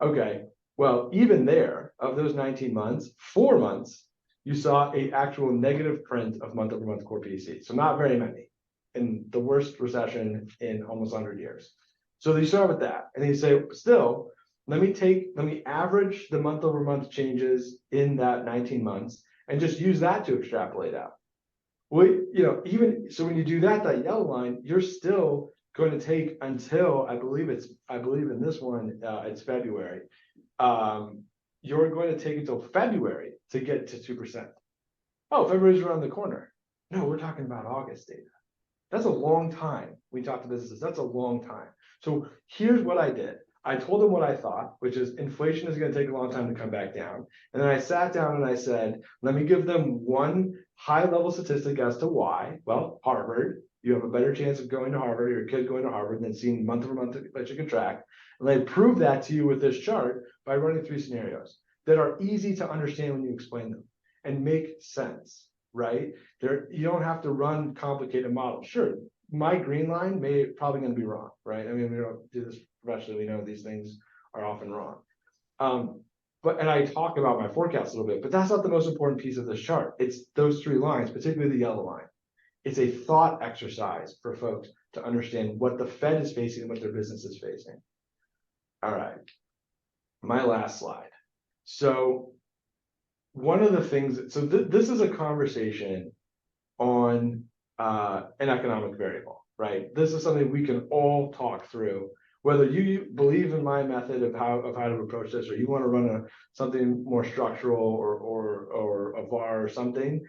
[SPEAKER 2] Okay, well, even there, of those 19 months, 4 months, you saw a actual negative print of month-over-month core PCE. So not very many in the worst recession in almost 100 years. So you start with that, and you say, still, let me average the month-over-month changes in that 19 months and just use that to extrapolate out. Well, even so, when you do that, that yellow line, you're still going to take until I believe in this one, it's February. You're going to take until February to get to 2%. Oh, February's around the corner. No, we're talking about August data. That's a long time. We talk to businesses, that's a long time. So here's what I did. I told them what I thought, which is inflation is going to take a long time to come back down. And then I sat down and I said, let me give them one high level statistic as to why. Well, Harvard, you have a better chance of going to Harvard or your kid going to Harvard than seeing month over month that you contract. And I prove that to you with this chart by running 3 scenarios that are easy to understand when you explain them and make sense, right? You don't have to run complicated models. Sure, my green line probably going to be wrong, right? I mean, we don't do this professionally. We know these things are often wrong. And I talk about my forecast a little bit, but that's not the most important piece of this chart. It's those 3 lines, particularly the yellow line. It's a thought exercise for folks to understand what the Fed is facing and what their business is facing. All right, my last slide. So one of the things, this is a conversation on an economic variable, right? This is something we can all talk through. Whether you believe in my method of how to approach this, or you want to run something more structural or a VAR or something,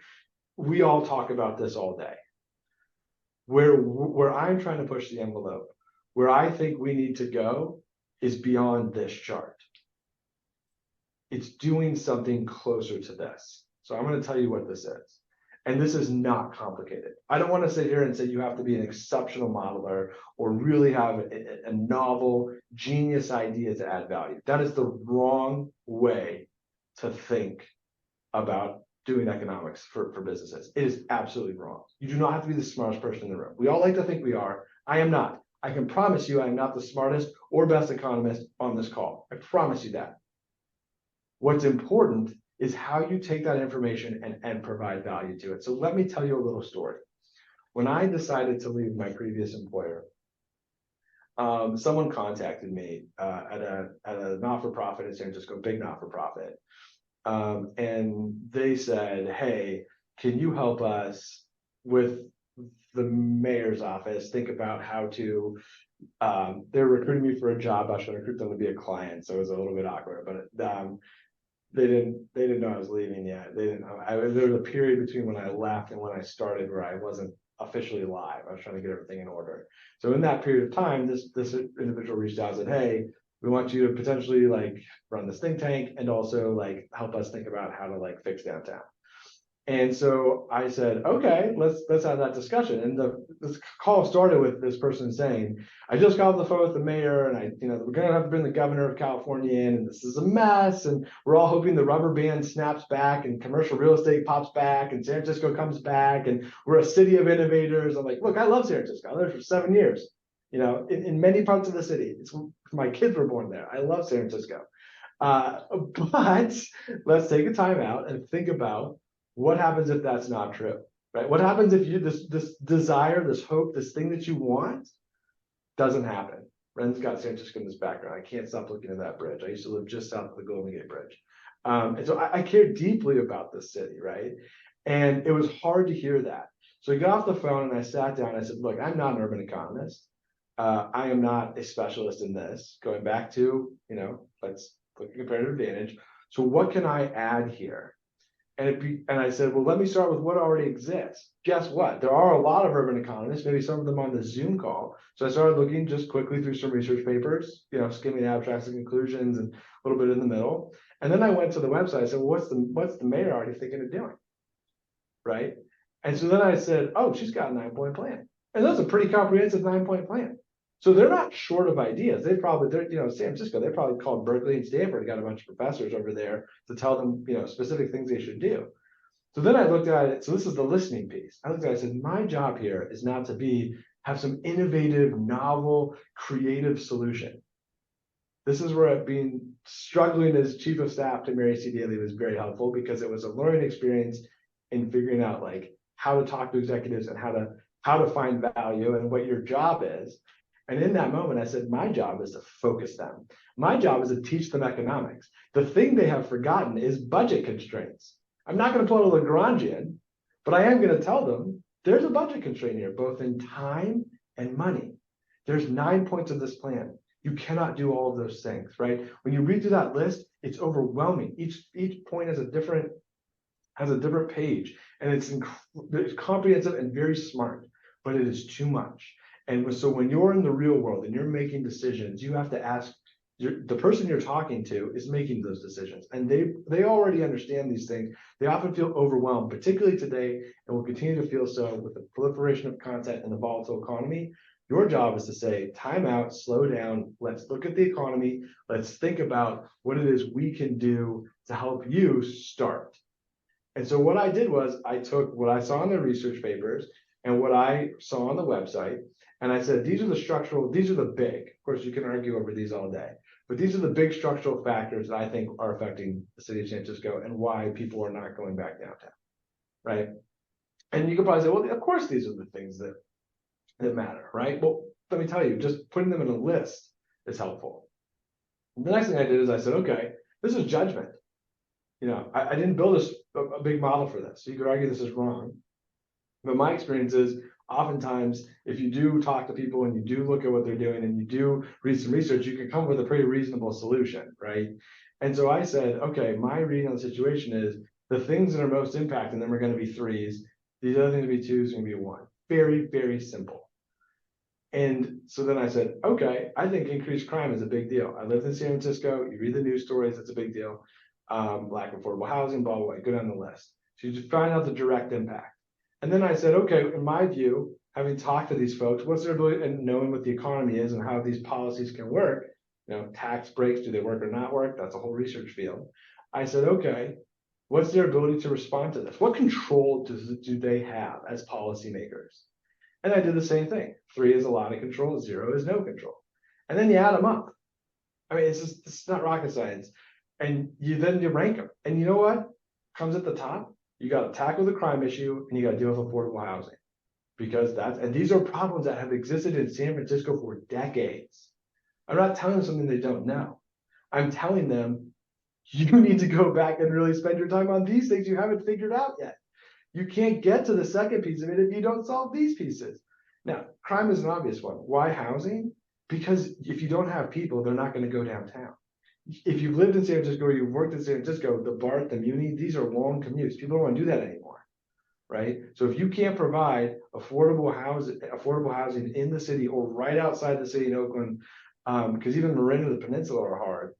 [SPEAKER 2] we all talk about this all day. Where I'm trying to push the envelope, where I think we need to go is beyond this chart. It's doing something closer to this. So I'm going to tell you what this is. And this is not complicated. I don't want to sit here and say you have to be an exceptional modeler or really have a novel, genius idea to add value. That is the wrong way to think about doing economics for businesses. It is absolutely wrong. You do not have to be the smartest person in the room. We all like to think we are. I am not. I can promise you I am not the smartest or best economist on this call. I promise you that. What's important is how you take that information and provide value to it. So let me tell you a little story. When I decided to leave my previous employer, someone contacted me at a not-for-profit in San Francisco, big not-for-profit. And they said, hey, can you help us with the mayor's office think about how to, they're recruiting me for a job. I should recruit them to be a client. So it was a little bit awkward, but they didn't know I was leaving yet. They didn't know. There was a period between when I left and when I started where I wasn't officially live. I was trying to get everything in order. So in that period of time, this individual reached out and said, hey, we want you to potentially like run this think tank and also like help us think about how to like fix downtown. And so I said, okay, let's have that discussion. And this call started with this person saying, I just got off the phone with the mayor and we're gonna have to bring the governor of California in and this is a mess. And we're all hoping the rubber band snaps back and commercial real estate pops back and San Francisco comes back and we're a city of innovators. I'm like, look, I love San Francisco. I lived for 7 years, in many parts of the city. My kids were born there. I love San Francisco. But let's take a time out and think about what happens if that's not true, right? What happens if this desire, this hope, this thing that you want doesn't happen? Ren's got San Francisco in this background. I can't stop looking at that bridge. I used to live just south of the Golden Gate Bridge. And so I care deeply about this city, right? And it was hard to hear that. So I got off the phone and I sat down and I said, look, I'm not an urban economist. I am not a specialist in this. Going back to, let's look at comparative advantage. So what can I add here? And I said, well, let me start with what already exists. Guess what? There are a lot of urban economists, maybe some of them on the Zoom call. So I started looking just quickly through some research papers, skimming abstracts and conclusions and a little bit in the middle. And then I went to the website. I said, well, what's the mayor already thinking of doing? Right. And so then I said, oh, she's got a 9-point plan. And that's a pretty comprehensive 9-point plan. So they're not short of ideas. They're, San Francisco, they probably called Berkeley and Stanford and got a bunch of professors over there to tell them, specific things they should do. So then I looked at it. So this is the listening piece. I looked at it, I said, my job here is not to have some innovative, novel, creative solution. This is where struggling as chief of staff to Mary C. Daly was very helpful, because it was a learning experience in figuring out like how to talk to executives and how to find value and what your job is. And in that moment, I said, my job is to focus them. My job is to teach them economics. The thing they have forgotten is budget constraints. I'm not going to pull a Lagrangian, but I am going to tell them there's a budget constraint here, both in time and money. There's 9 points of this plan. You cannot do all of those things, right? When you read through that list, it's overwhelming. Each point has a different page, and it's comprehensive and very smart, but it is too much. And so when you're in the real world and you're making decisions, you have to ask the person you're talking to is making those decisions, and they already understand these things. They often feel overwhelmed, particularly today, and will continue to feel so with the proliferation of content and the volatile economy. Your job is to say, time out, slow down, let's look at the economy, let's think about what it is we can do to help you start. And so what I did was I took what I saw in the research papers and what I saw on the website, and I said, these are the big, of course you can argue over these all day, but these are the big structural factors that I think are affecting the city of San Francisco and why people are not going back downtown, right? And you could probably say, well, of course these are the things that matter, right? Well, let me tell you, just putting them in a list is helpful. The next thing I did is I said, okay, this is judgment. I didn't build a big model for this. So you could argue this is wrong. But my experience is oftentimes, if you do talk to people and you do look at what they're doing and you do read some research, you can come up with a pretty reasonable solution, right? And so I said, okay, my reading on the situation is the things that are most impacting them are going to be 3s. These other things will be 2s, going to be 1. Very, very simple. And so then I said, okay, I think increased crime is a big deal. I lived in San Francisco. You read the news stories, it's a big deal. Lack of affordable housing, blah, blah, blah, go down the list. So you just find out the direct impact. And then I said, okay, in my view, having talked to these folks, what's their ability and knowing what the economy is and how these policies can work, tax breaks, do they work or not work? That's a whole research field. I said, okay, what's their ability to respond to this? What control do they have as policymakers? And I did the same thing. 3 is a lot of control, 0 is no control. And then you add them up. I mean, it's not rocket science. And you rank them. And you know what comes at the top? You got to tackle the crime issue and you got to deal with affordable housing. Because these are problems that have existed in San Francisco for decades. I'm not telling them something they don't know. I'm telling them you need to go back and really spend your time on these things you haven't figured out yet. You can't get to the second piece of it if you don't solve these pieces. Now, crime is an obvious one. Why housing? Because if you don't have people, they're not going to go downtown. If you've lived in San Francisco or you've worked in San Francisco, the BART, the Muni, these are long commutes. People don't want to do that anymore, right? So if you can't provide affordable housing in the city or right outside the city in Oakland, because even Marin and the Peninsula are hard,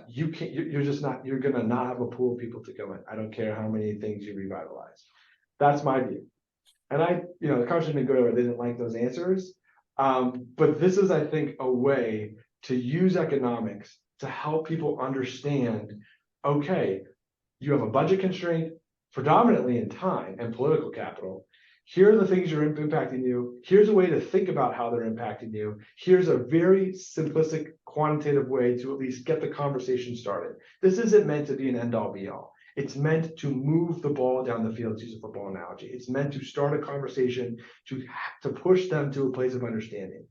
[SPEAKER 2] you're gonna not have a pool of people to go in. I don't care how many things you revitalize. That's my view. And the conversation didn't go over, they didn't like those answers. But this is, I think, a way to use economics to help people understand, okay, you have a budget constraint, predominantly in time and political capital. Here are the things that are impacting you. Here's a way to think about how they're impacting you. Here's a very simplistic, quantitative way to at least get the conversation started. This isn't meant to be an end-all be-all. It's meant to move the ball down the field, to use a football analogy. It's meant to start a conversation to push them to a place of understanding.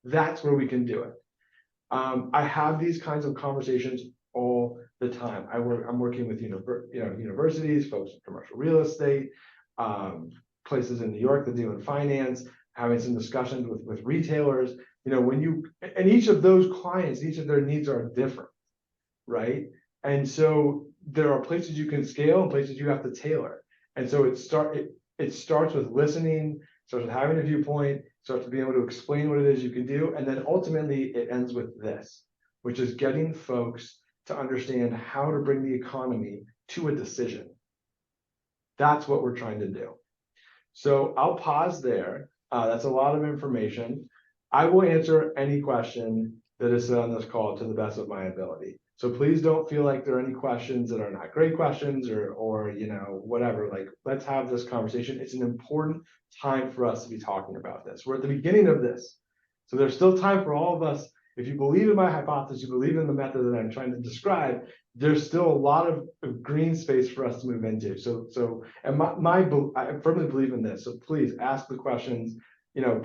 [SPEAKER 2] That's where we can do it. I have these kinds of conversations all the time. I'm working with universities, folks in commercial real estate, places in New York that deal in finance, having some discussions with retailers. And each of those clients, each of their needs are different, right? And so there are places you can scale and places you have to tailor. And so it starts with listening, starts with having a viewpoint, starts with being able to explain what it is you can do, and then ultimately it ends with this, which is getting folks to understand how to bring the economy to a decision. That's what we're trying to do. So I'll pause there. That's a lot of information. I will answer any question that is said on this call to the best of my ability. So please don't feel like there are any questions that are not great questions or whatever. Like, let's have this conversation. It's an important time for us to be talking about this. We're at the beginning of this. So there's still time for all of us. If you believe in my hypothesis, you believe in the method that I'm trying to describe, there's still a lot of green space for us to move into. And I firmly believe in this. So please ask the questions,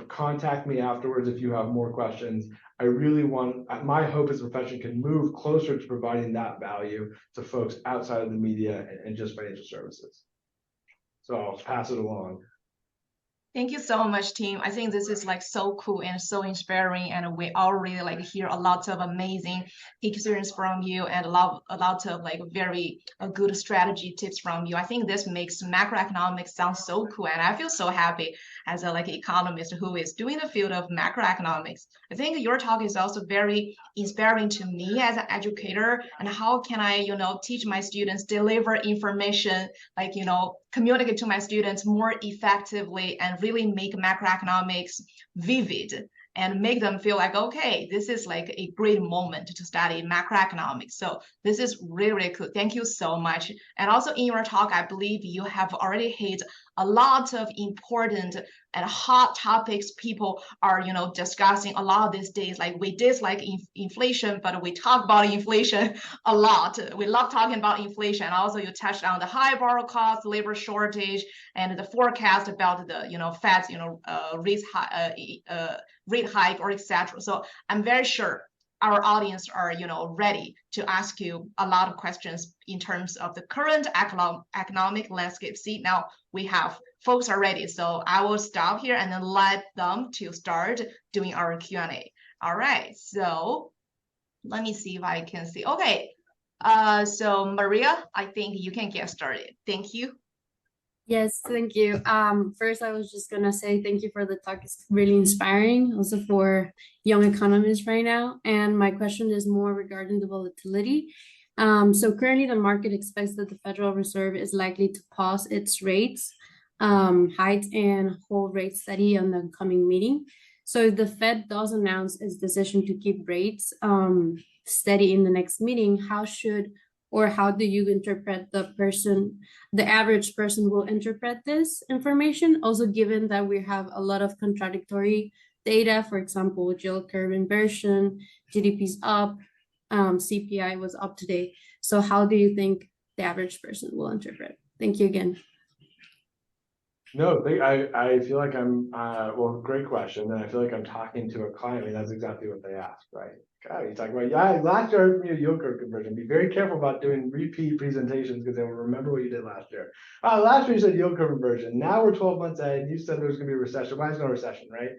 [SPEAKER 2] contact me afterwards if you have more questions. I really want, my hope is the profession can move closer to providing that value to folks outside of the media and just financial services. So I'll pass it along.
[SPEAKER 1] Thank you so much, team. I think this is like so cool and so inspiring, and we all really like hear a lot of amazing experience from you and a lot of like very good strategy tips from you. I think this makes macroeconomics sound so cool, and I feel so happy as a like economist who is doing the field of macroeconomics. I think your talk is also very inspiring to me as an educator, and how can I, teach my students, deliver information, like, communicate to my students more effectively and really make macroeconomics vivid and make them feel like, okay, this is like a great moment to study macroeconomics. So this is really, really cool. Thank you so much. And also in your talk, I believe you have already hit a lot of important and hot topics people are, discussing a lot these days. Like, we dislike inflation, but we talk about inflation a lot. We love talking about inflation. Also, you touched on the high borrow cost, labor shortage, and the forecast about the, Fed's, rate hike or etc. So I'm very sure our audience are, ready to ask you a lot of questions in terms of the current economic landscape. See, now we have folks are ready, so I will stop here and then let them to start doing our Q&A. All right, so let me see if I can see. Okay, so Maria, I think you can get started. Thank you.
[SPEAKER 3] Yes, thank you. First, I was just gonna say thank you for the talk. It's really inspiring, also for young economists right now. And my question is more regarding the volatility. So currently, the market expects that the Federal Reserve is likely to pause its rates hikes and hold rates steady on the coming meeting. So if the Fed does announce its decision to keep rates steady in the next meeting, how do you interpret the average person will interpret this information? Also, given that we have a lot of contradictory data, for example, yield curve inversion, GDP's up, CPI was up today. So how do you think the average person will interpret? Thank you again.
[SPEAKER 2] No, I feel like well, great question. And I feel like I'm talking to a client. I mean, that's exactly what they asked, right? God, you talk about, last year I heard from you yield curve conversion. Be very careful about doing repeat presentations because they will remember what you did last year. Last year you said yield curve inversion. Now we're 12 months ahead and you said there was gonna be a recession. Why is no recession, right?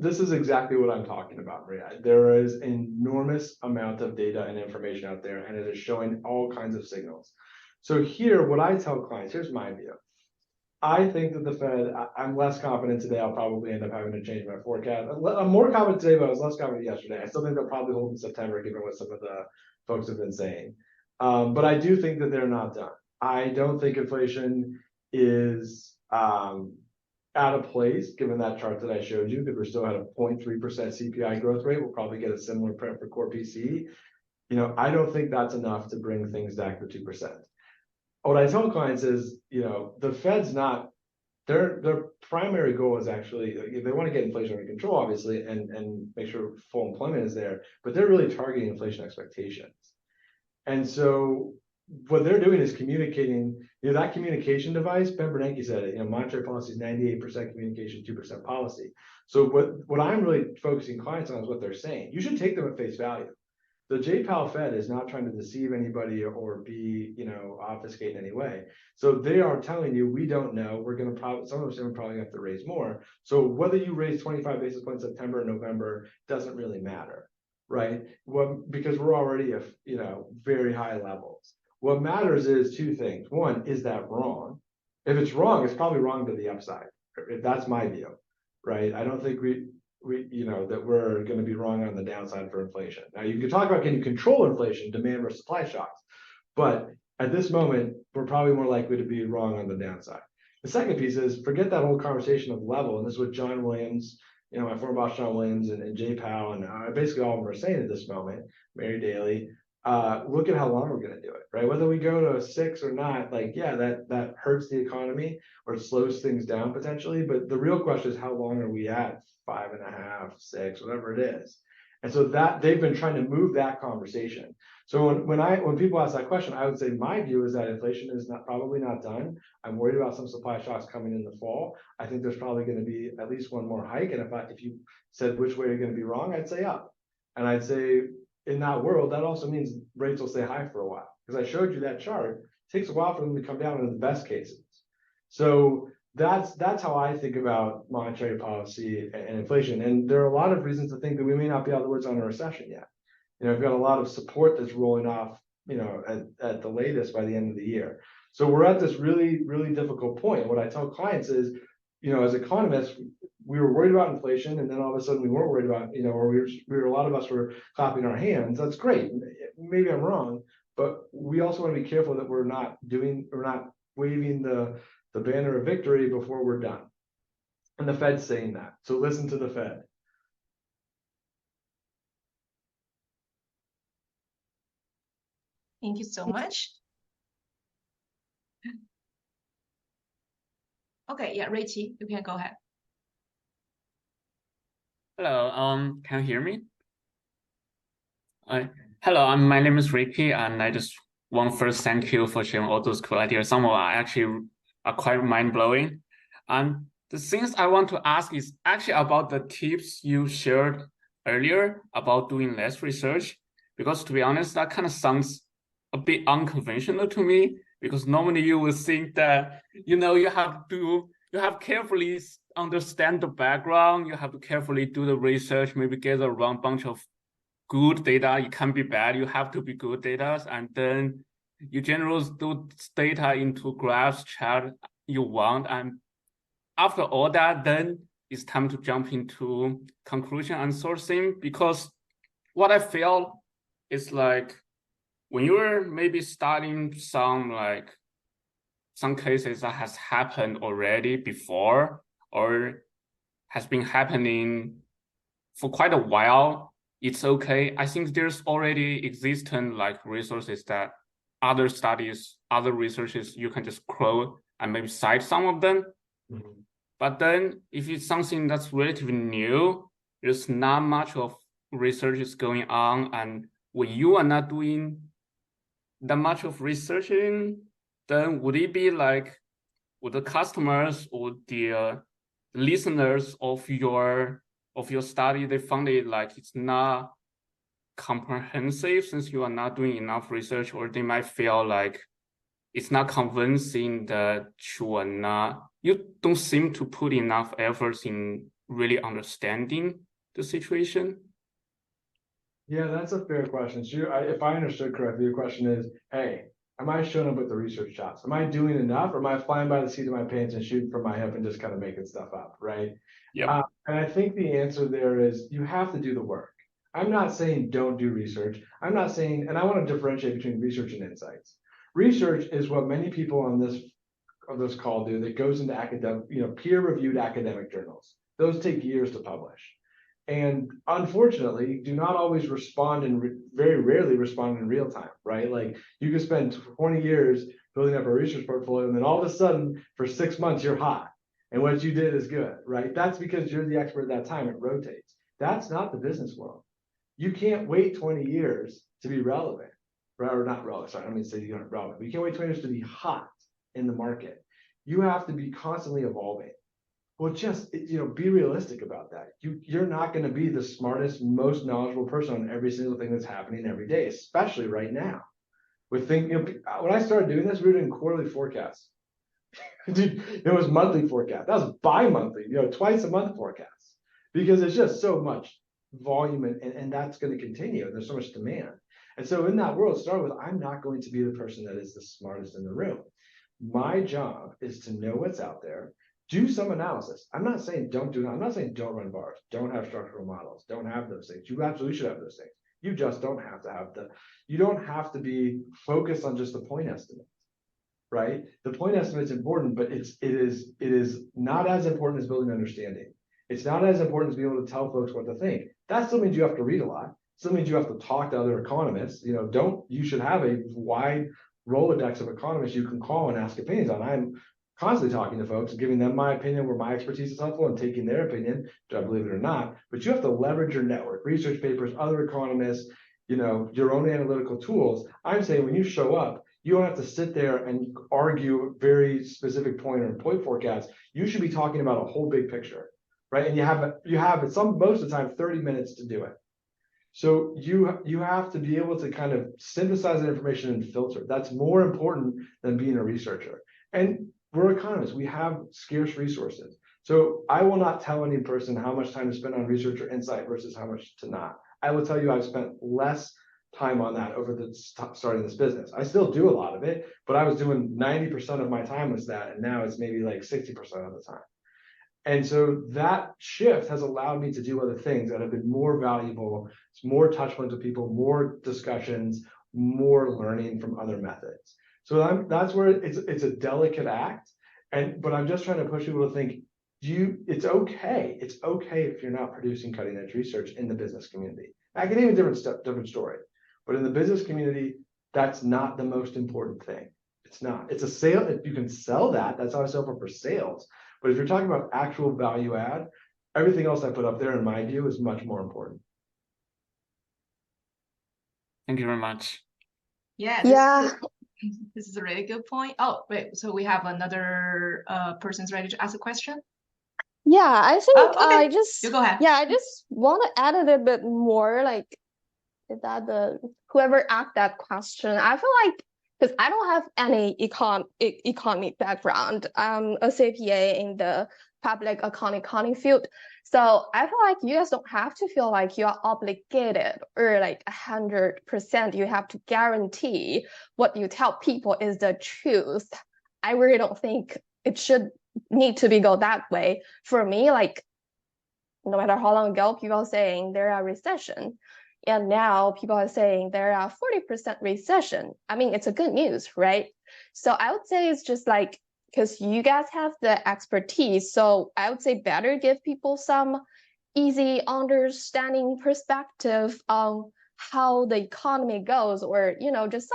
[SPEAKER 2] This is exactly what I'm talking about, Maria. There is an enormous amount of data and information out there, and it is showing all kinds of signals. So here, what I tell clients, here's my view. I think that the Fed, I'm less confident today. I'll probably end up having to change my forecast. I'm more confident today, but I was less confident yesterday. I still think they'll probably hold in September, given what some of the folks have been saying. But I do think that they're not done. I don't think inflation is out of place, given that chart that I showed you, because we're still at a 0.3% CPI growth rate. We'll probably get a similar print for core PCE. I don't think that's enough to bring things back to 2%. What I tell clients is, the Fed's not, their primary goal is actually, they want to get inflation under control, obviously, and make sure full employment is there, but they're really targeting inflation expectations. And so what they're doing is communicating, that communication device, Ben Bernanke said it, monetary policy is 98% communication, 2% policy. So what I'm really focusing clients on is what they're saying. You should take them at face value. The J-PAL Fed is not trying to deceive anybody or be, obfuscate in any way. So they are telling you, we don't know. We're going to some of them probably have to raise more. So whether you raise 25 basis points September or November doesn't really matter, right? Because we're already at, very high levels. What matters is two things. One, is that wrong? If it's wrong, it's probably wrong to the upside. That's my view, right? I don't think that we're going to be wrong on the downside for inflation. Now you can talk about, can you control inflation, demand versus supply shocks, but At this moment, we're probably more likely to be wrong on the downside. The second piece is forget that whole conversation of level, and this is what John Williams, my former boss John Williams and Jay Powell and basically all of them are saying at this moment, Mary Daly, look at how long we're going to do it, right? Whether we go to a 6 or not, like, yeah, that hurts the economy or slows things down potentially. But the real question is how long are we at 5.5, 6, whatever it is. And so that they've been trying to move that conversation. So when people ask that question, I would say my view is that inflation is probably not done. I'm worried about some supply shocks coming in the fall. I think there's probably going to be at least one more hike. And if you said which way you're going to be wrong, I'd say up. And I'd say in that world, that also means rates will stay high for a while. Because I showed you that chart. It takes a while for them to come down in the best cases. So that's how I think about monetary policy and inflation. And there are a lot of reasons to think that we may not be out of the woods on a recession yet. I've got a lot of support that's rolling off, at the latest by the end of the year. So we're at this really, really difficult point. What I tell clients is, as economists, we were worried about inflation, and then all of a sudden we weren't worried about, or a lot of us were clapping our hands. That's great. Maybe I'm wrong, but we also want to be careful that we're not waving the banner of victory before we're done. And the Fed's saying that. So listen to the Fed.
[SPEAKER 1] Thank you so much. Okay, yeah, Rachie, you can go ahead.
[SPEAKER 4] Hello, can you hear me? Hello, my name is Ricky, and I just want first thank you for sharing all those cool ideas. Some of them are quite mind-blowing. And the things I want to ask is actually about the tips you shared earlier about doing less research, because to be honest, that kind of sounds a bit unconventional to me, because normally you would think that, you have carefully understand the background, you have to carefully do the research, maybe get around bunch of good data. It can be bad, you have to be good data, and then you generate those data into graphs, chart you want, and after all that, then it's time to jump into conclusion and sourcing. Because what I feel is like when you're maybe starting some cases that has happened already before or has been happening for quite a while, it's okay. I think there's already existing resources that other studies, other researches, you can just quote and maybe cite some of them. Mm-hmm. But then if it's something that's relatively new, there's not much of research is going on, and when you are not doing that much of researching, then would it be would the customers or the listeners of your study, they found it it's not comprehensive since you are not doing enough research, or they might feel like it's not convincing that you don't seem to put enough efforts in really understanding the situation?
[SPEAKER 2] Yeah, that's a fair question. So if I understood correctly, your question is, hey, am I showing up with the research shots? Am I doing enough, or am I flying by the seat of my pants and shooting from my hip and just kind of making stuff up, right?
[SPEAKER 4] Yeah.
[SPEAKER 2] And I think the answer there is you have to do the work. I'm not saying don't do research. I'm not saying, and I want to differentiate between research and insights. Research is what many people on this call do that goes into academic, peer-reviewed academic journals. Those take years to publish. And unfortunately, do not always respond and very rarely respond in real time, right? Like you can spend 20 years building up a research portfolio, and then all of a sudden, for 6 months, you're hot, and what you did is good, right? That's because you're the expert at that time. It rotates. That's not the business world. You can't wait 20 years to be relevant, right? Or not relevant. Sorry, I don't mean to say you're not relevant. But you can't wait 20 years to be hot in the market. You have to be constantly evolving. Well, just be realistic about that. You're not going to be the smartest, most knowledgeable person on every single thing that's happening every day, especially right now. When I started doing this, we were doing quarterly forecasts. Dude, it was monthly forecast. That was bi-monthly, twice a month forecasts, because there's just so much volume and that's going to continue. There's so much demand. And so in that world, start with, I'm not going to be the person that is the smartest in the room. My job is to know what's out there, do some analysis. I'm not saying don't run bars, don't have structural models, don't have those things. You absolutely should have those things. You just don't have to you don't have to be focused on just the point estimate, right? The point estimate's important, but it is not as important as building understanding. It's not as important as being able to tell folks what to think. That still means you have to read a lot. Still means you have to talk to other economists. You should have a wide Rolodex of economists you can call and ask opinions on. I'm constantly talking to folks and giving them my opinion where my expertise is helpful and taking their opinion, do I believe it or not. But you have to leverage your network, research papers, other economists, your own analytical tools. I'm saying when you show up, you don't have to sit there and argue a very specific point or point forecast. You should be talking about a whole big picture, right? And you have most of the time 30 minutes to do it. So you have to be able to kind of synthesize that information and filter. That's more important than being a researcher. And we're economists. We have scarce resources. So I will not tell any person how much time to spend on research or insight versus how much to not. I will tell you I've spent less time on that over the starting this business. I still do a lot of it, but I was doing 90% of my time was that, and now it's maybe like 60% of the time. And so that shift has allowed me to do other things that have been more valuable. It's more touch points with people, more discussions, more learning from other methods. So that's where it's a delicate act. But I'm just trying to push people to think, it's okay. It's okay if you're not producing cutting edge research in the business community. Academia, different story. But in the business community, that's not the most important thing. It's not. It's a sale. You can sell that. That's how I sell for sales. But if you're talking about actual value add, everything else I put up there, in my view, is much more important.
[SPEAKER 4] Thank you very much.
[SPEAKER 1] Yeah. This is a really good point. Oh, wait. So we have another person's ready to ask a question.
[SPEAKER 5] Yeah, I think
[SPEAKER 1] okay.
[SPEAKER 5] you
[SPEAKER 1] go ahead.
[SPEAKER 5] Yeah, I just want to add a little bit more, like that whoever asked that question. I feel like, because I don't have any economic background. I'm a CPA in the public accounting field. So I feel like you guys don't have to feel like you're obligated or like 100% you have to guarantee what you tell people is the truth. I really don't think it should need to go that way. For me, like, no matter how long ago, people are saying there are recession. And now people are saying there are 40% recession. I mean, it's a good news, right? So I would say it's just like, because you guys have the expertise. So I would say better give people some easy understanding perspective on how the economy goes, or, just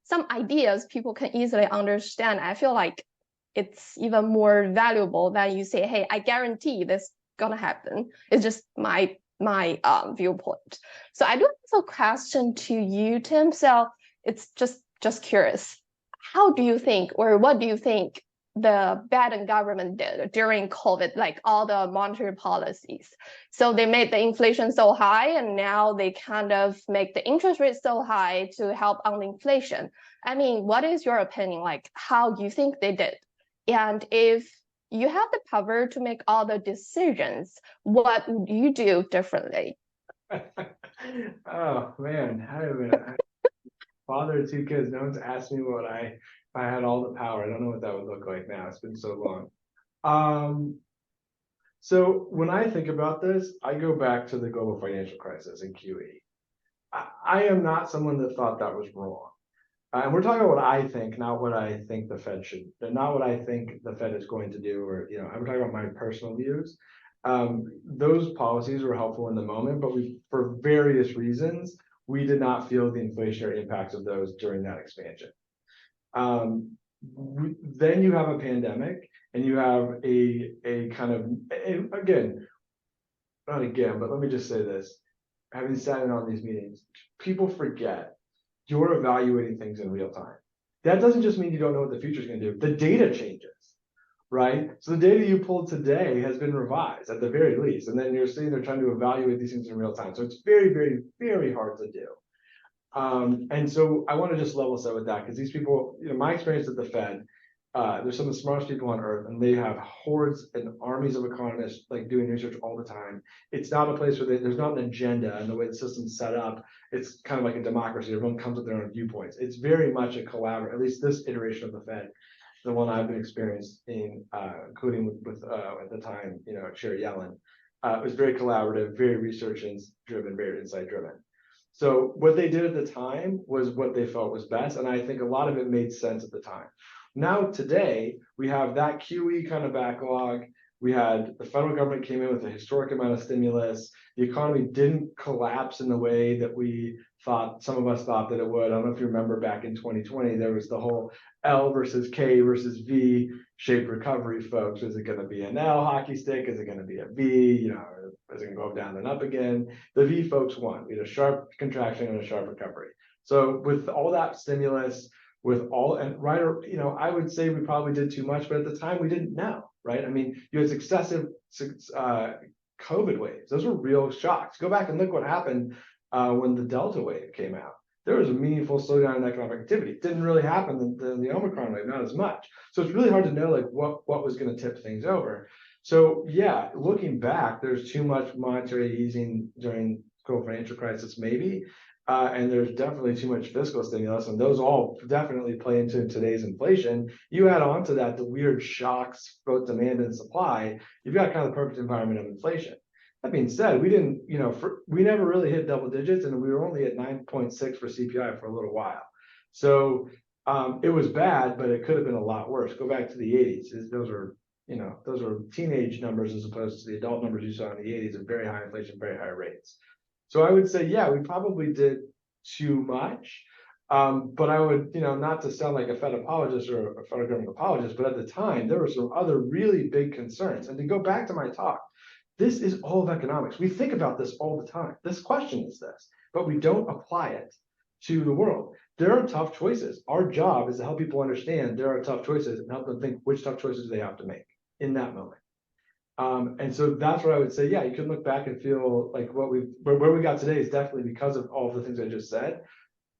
[SPEAKER 5] some ideas people can easily understand. I feel like it's even more valuable than you say, hey, I guarantee this gonna happen. It's just my viewpoint. So I do have a question to you, Tim. So it's just curious. How do you think, or what do you think the Biden government did during COVID, like all the monetary policies? So they made the inflation so high, and now they kind of make the interest rate so high to help on the inflation. I mean, what is your opinion? Like, how you think they did? And if you have the power to make all the decisions, what would you do differently?
[SPEAKER 2] Oh man, father of two kids. No one's asked me if I had all the power. I don't know what that would look like now. It's been so long. So when I think about this, I go back to the global financial crisis in QE. I am not someone that thought that was wrong. And we're talking about what I think, not what I think the Fed should, not what I think the Fed is going to do, or, I'm talking about my personal views. Those policies were helpful in the moment, but for various reasons, we did not feel the inflationary impacts of those during that expansion. Then you have a pandemic, and you have a kind of, but let me just say this, having sat in on these meetings, people forget you're evaluating things in real time. That doesn't just mean you don't know what the future is going to do. The data changes, right? So the data you pulled today has been revised at the very least, and then you're sitting there trying to evaluate these things in real time. So it's very, very, very hard to do. And so I want to just level set with that, because these people, my experience at the Fed, they're some of the smartest people on earth, and they have hordes and armies of economists like doing research all the time. It's not a place where there's not an agenda, and the way the system's set up, it's kind of like a democracy. Everyone comes with their own viewpoints. It's very much a collaborative, at least this iteration of the Fed, the one I've been experienced in, including with at the time, Chair Yellen. It was very collaborative, very research driven, very insight driven. So what they did at the time was what they felt was best, and I think a lot of it made sense at the time. Now today we have that QE kind of backlog. We had the federal government came in with a historic amount of stimulus. The economy didn't collapse in the way that we thought, some of us thought that it would. I don't know if you remember back in 2020, there was the whole L versus K versus V shaped recovery, folks. Is it going to be an L hockey stick? Is it going to be a V? You know, is it going to go down and up again? The V folks won. We had a sharp contraction and a sharp recovery. So with all that stimulus, with all, and right, you know, I would say we probably did too much, but at the time we didn't know, right? I mean, you had successive COVID waves. Those were real shocks. Go back and look what happened when the Delta wave came out. There was a meaningful slowdown in economic activity. It didn't really happen in the Omicron wave, not as much. So it's really hard to know like what was going to tip things over. So yeah, looking back, there's too much monetary easing during global financial crisis, maybe. And there's definitely too much fiscal stimulus, and those all definitely play into today's inflation. You add on to that the weird shocks, both demand and supply, you've got kind of the perfect environment of inflation. That being said, we didn't, you know, we never really hit double digits, and we were only at 9.6 for CPI for a little while. So it was bad, but it could have been a lot worse. Go back to the 80s. Those are, you know, those are teenage numbers as opposed to the adult numbers you saw in the 80s of very high inflation, very high rates. So I would say, yeah, we probably did too much. But I would, you know, not to sound like a Fed apologist or a federal government apologist, but at the time, there were some other really big concerns. And to go back to my talk, this is all of economics. We think about this all the time. This question is this, but we don't apply it to the world. There are tough choices. Our job is to help people understand there are tough choices and help them think which tough choices they have to make in that moment. And so that's what I would say. Yeah, you can look back and feel like where we got today is definitely because of all of the things I just said.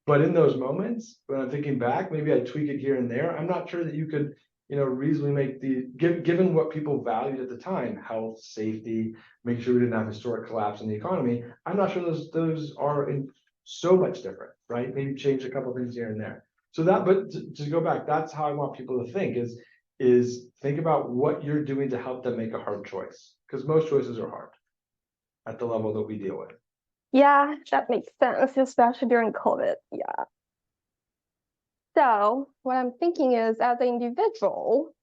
[SPEAKER 2] But in those moments, when I'm thinking back, maybe I'd tweak it here and there. I'm not sure that you could, you know, reasonably make given what people valued at the time, health, safety, make sure we didn't have historic collapse in the economy. I'm not sure those are in so much different, right? Maybe change a couple of things here and there. So that, but to go back, that's how I want people to think is think about what you're doing to help them make a hard choice, because most choices are hard at the level that we deal with.
[SPEAKER 5] Yeah, that makes sense, especially during COVID. Yeah. So what I'm thinking is, as an individual,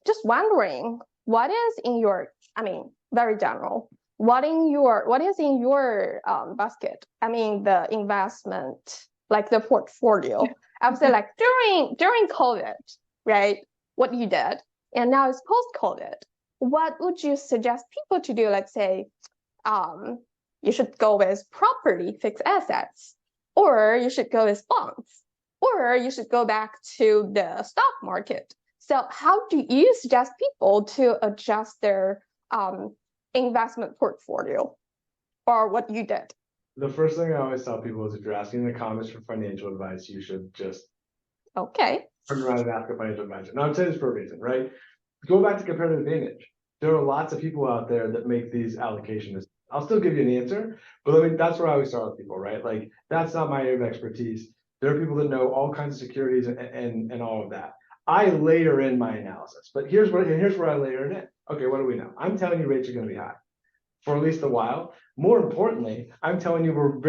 [SPEAKER 5] just wondering what is in your, I mean, very general, what is in your basket? I mean, the investment, like the portfolio. I would say like during COVID, right? What you did, and now it's post-COVID. What would you suggest people to do? Let's say, you should go with property, fixed assets, or you should go with bonds, or you should go back to the stock market. So how do you suggest people to adjust their investment portfolio, or what you did?
[SPEAKER 2] The first thing I always tell people is if you're asking in the comments for financial advice, you should just turn around and ask a financial advisor. Now, I'm saying this for a reason, right? Go back to comparative advantage. There are lots of people out there that make these allocations. I'll still give you an answer, but I mean, that's where I always start with people, right? Like, that's not my area of expertise. There are people that know all kinds of securities and all of that. I layer in my analysis, but here's where I layer it in. Okay, what do we know? I'm telling you rates are going to be high for at least a while. More importantly, I'm telling you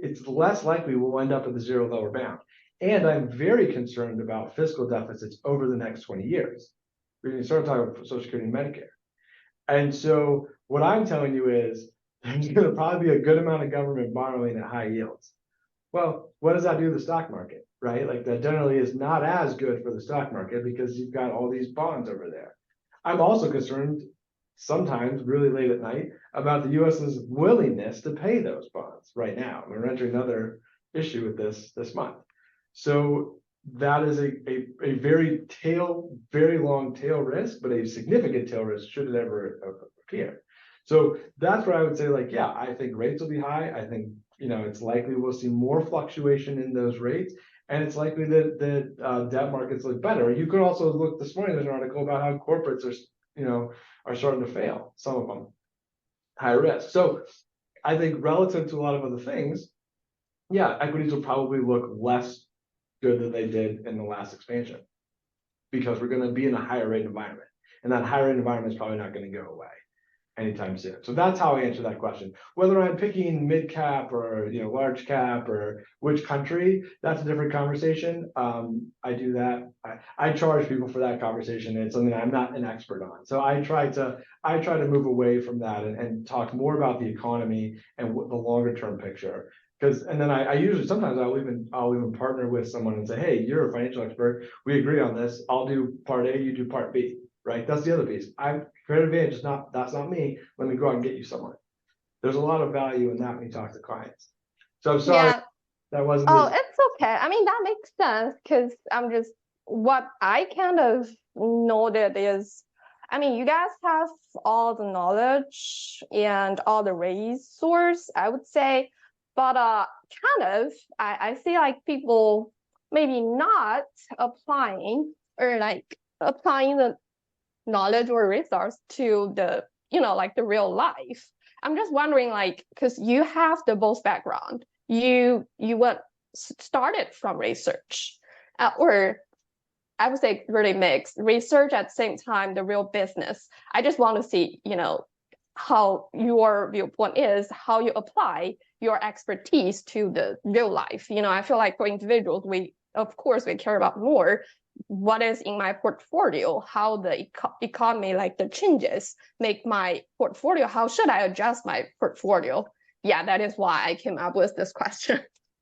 [SPEAKER 2] it's less likely we'll end up at the zero lower bound. And I'm very concerned about fiscal deficits over the next 20 years. We're going to start talking about Social Security and Medicare. And so what I'm telling you is there's going to probably be a good amount of government borrowing at high yields. Well, what does that do to the stock market, right? Like that generally is not as good for the stock market because you've got all these bonds over there. I'm also concerned sometimes really late at night about the US's willingness to pay those bonds right now. We're entering another issue with this month. So that is a very long tail risk, but a significant tail risk should it ever appear. So that's where I would say, like, yeah, I think rates will be high. I think, you know, it's likely we'll see more fluctuation in those rates, and it's likely that the debt markets look better. You could also look this morning, there's an article about how corporates are starting to fail, some of them, high risk. So I think relative to a lot of other things, yeah, equities will probably look less good than they did in the last expansion because we're going to be in a higher rate environment, and that higher rate environment is probably not going to go away. anytime soon. So that's how I answer that question. Whether I'm picking mid cap or large cap or which country, that's a different conversation. I do that. I charge people for that conversation. It's something I'm not an expert on. So I try to move away from that and talk more about the economy and what the longer term picture. And then I usually sometimes I'll even partner with someone and say, hey, you're a financial expert. We agree on this. I'll do part A, you do part B. Right? That's the other piece. Competitive advantage that's not me. Let me go out and get you someone. There's a lot of value in that when you talk to clients. So I'm sorry that wasn't.
[SPEAKER 5] Oh, it's okay. I mean, that makes sense because what I kind of noted is, I mean, you guys have all the knowledge and all the resource, I would say, but I see like people maybe not applying or like applying the knowledge or resource to the like the real life. I'm just wondering, like, because you have the both background, you went started from research, or I would say really mixed research at the same time the real business. I just want to see how your viewpoint is, how you apply your expertise to the real life. I feel like for individuals, we care about more what is in my portfolio, how the economy, like the changes make my portfolio, how should I adjust my portfolio? Yeah, that is why I came up with this question.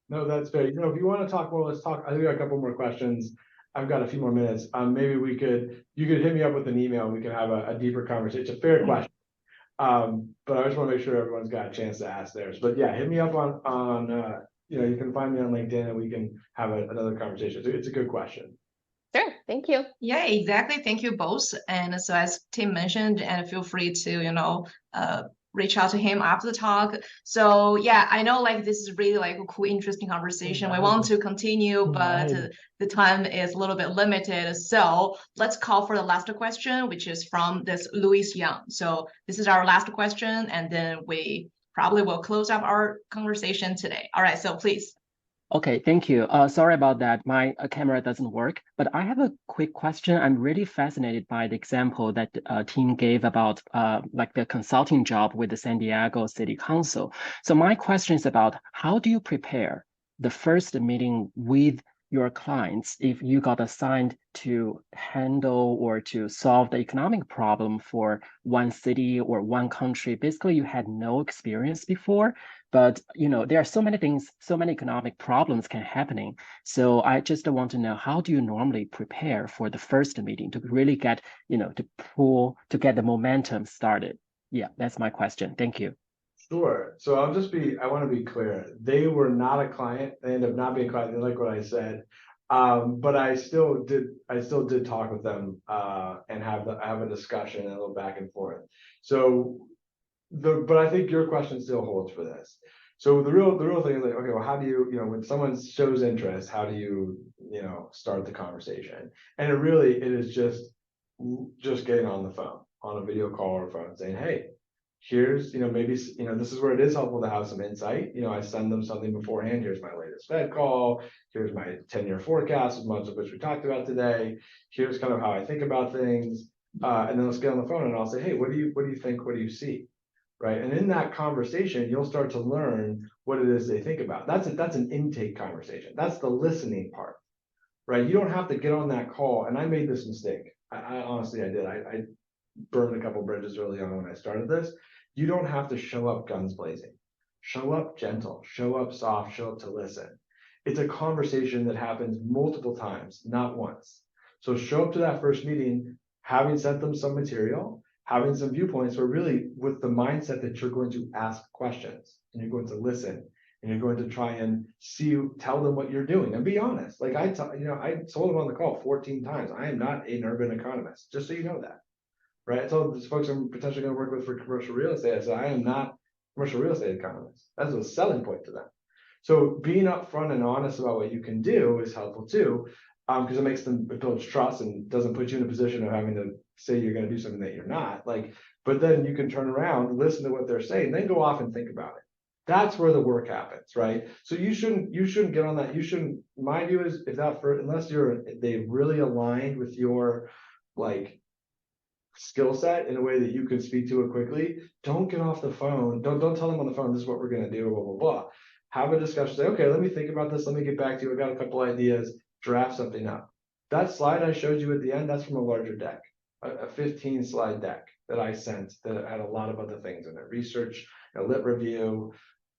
[SPEAKER 2] No, that's fair. If you want to talk more, let's talk. I think I got a couple more questions. I've got a few more minutes. Maybe you could hit me up with an email and we can have a deeper conversation. It's a fair question. But I just want to make sure everyone's got a chance to ask theirs. But yeah, hit me up on you can find me on LinkedIn and we can have another conversation. It's a good question.
[SPEAKER 5] Sure, thank you.
[SPEAKER 1] Yeah, exactly. Thank you both. And so as Tim mentioned, and feel free to, reach out to him after the talk. So yeah, I know like this is really like a cool, interesting conversation. We want to continue, but the time is a little bit limited. So let's call for the last question, which is from this Louis Young. So this is our last question, and then we probably will close up our conversation today. All right, so please.
[SPEAKER 6] Okay, thank you. Sorry about that. My camera doesn't work, but I have a quick question. I'm really fascinated by the example that Tim gave about like the consulting job with the San Diego City Council. So my question is about how do you prepare the first meeting with your clients if you got assigned to handle or to solve the economic problem for one city or one country? Basically, you had no experience before. But there are so many things, so many economic problems can happening. So I just want to know, how do you normally prepare for the first meeting to really get, to get the momentum started? Yeah, that's my question. Thank you.
[SPEAKER 2] Sure. So I want to be clear. They were not a client. They ended up not being a client. They like what I said. But I still did talk with them and have a discussion and a little back and forth. So but I think your question still holds for this. So the real thing is like, okay, well, how do you, when someone shows interest, how do you, start the conversation? And it is just getting on the phone, on a video call or phone, saying, hey, here's, maybe, this is where it is helpful to have some insight. I send them something beforehand. Here's my latest Fed call. Here's my 10-year forecast, much of which we talked about today. Here's kind of how I think about things. And then let's get on the phone and I'll say, hey, what do you think? What do you see? Right. And in that conversation, you'll start to learn what it is they think about. That's an intake conversation. That's the listening part, right? You don't have to get on that call. And I made this mistake. I honestly, I did. I burned a couple bridges early on when I started this. You don't have to show up guns blazing. Show up gentle, show up soft, show up to listen. It's a conversation that happens multiple times, not once. So show up to that first meeting, having sent them some material, having some viewpoints, but really with the mindset that you're going to ask questions and you're going to listen and you're going to try and tell them what you're doing and be honest. Like I told them on the call 14 times, I am not an urban economist, just so you know that, right? I told these folks I'm potentially going to work with for commercial real estate, I said, I am not a commercial real estate economist. That's a selling point to them. So being upfront and honest about what you can do is helpful too, because it builds trust and doesn't put you in a position of having to say you're going to do something that you're not. But then you can turn around, listen to what they're saying, then go off and think about it. That's where the work happens, right? So you shouldn't get on that. My view is unless they've really aligned with your skill set in a way that you can speak to it quickly, don't get off the phone. Don't tell them on the phone, this is what we're going to do, blah, blah, blah. Have a discussion. Say, okay, let me think about this. Let me get back to you. I got a couple ideas. Draft something up. That slide I showed you at the end, that's from a larger deck, a 15 slide deck that I sent that had a lot of other things in it. Research, a lit review,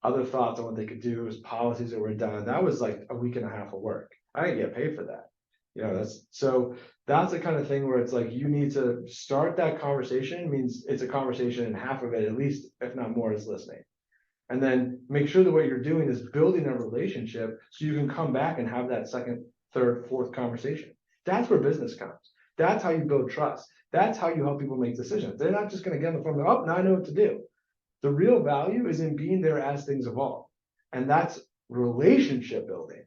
[SPEAKER 2] other thoughts on what they could do, as policies that were done. That was like a week and a half of work. I didn't get paid for that. You know, that's the kind of thing where it's like you need to start that conversation. Means it's a conversation, and half of it, at least, if not more, is listening. And then make sure that what you're doing is building a relationship so you can come back and have that second, third, fourth conversation. That's where business comes. That's how you build trust. That's how you help people make decisions. They're not just going to get on the phone and go, oh, now I know what to do. The real value is in being there as things evolve. And that's relationship building,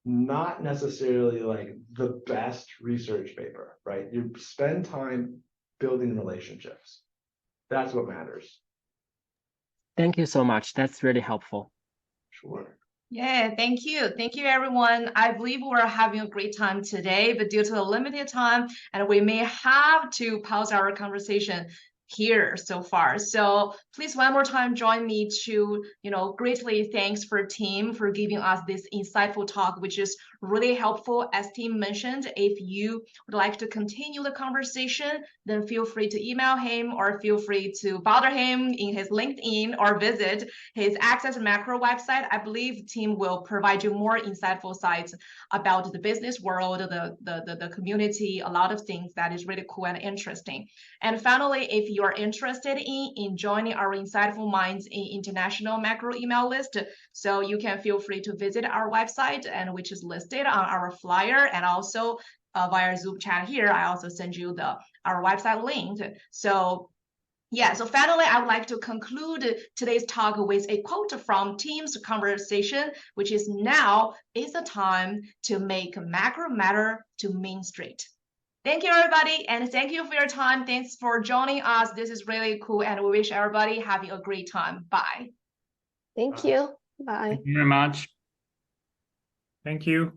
[SPEAKER 2] not necessarily like the best research paper, right? You spend time building relationships. That's what matters.
[SPEAKER 6] Thank you so much. That's really helpful.
[SPEAKER 2] Sure.
[SPEAKER 1] Yeah, thank you. Thank you, everyone. I believe we're having a great time today, but due to the limited time, and we may have to pause our conversation here so far. So please one more time join me to, greatly thanks for Tim for giving us this insightful talk, which is really helpful. As Tim mentioned, if you would like to continue the conversation, then feel free to email him or feel free to bother him in his LinkedIn or visit his Access Macro website. I believe Tim will provide you more insightful sites about the business world, the community, a lot of things that is really cool and interesting. And finally, if you are interested in joining our Insightful Minds in International Macro email list, so you can feel free to visit our website, and which is listed on our flyer, and also via Zoom chat here. I also send you our website link. So yeah, so finally, I would like to conclude today's talk with a quote from Tim's conversation, which is, now is the time to make macro matter to Main Street. Thank you, everybody, and thank you for your time. Thanks for joining us. This is really cool, and we wish everybody having a great time. Bye.
[SPEAKER 5] Thank you. Bye.
[SPEAKER 4] Thank you very much.
[SPEAKER 7] Thank you.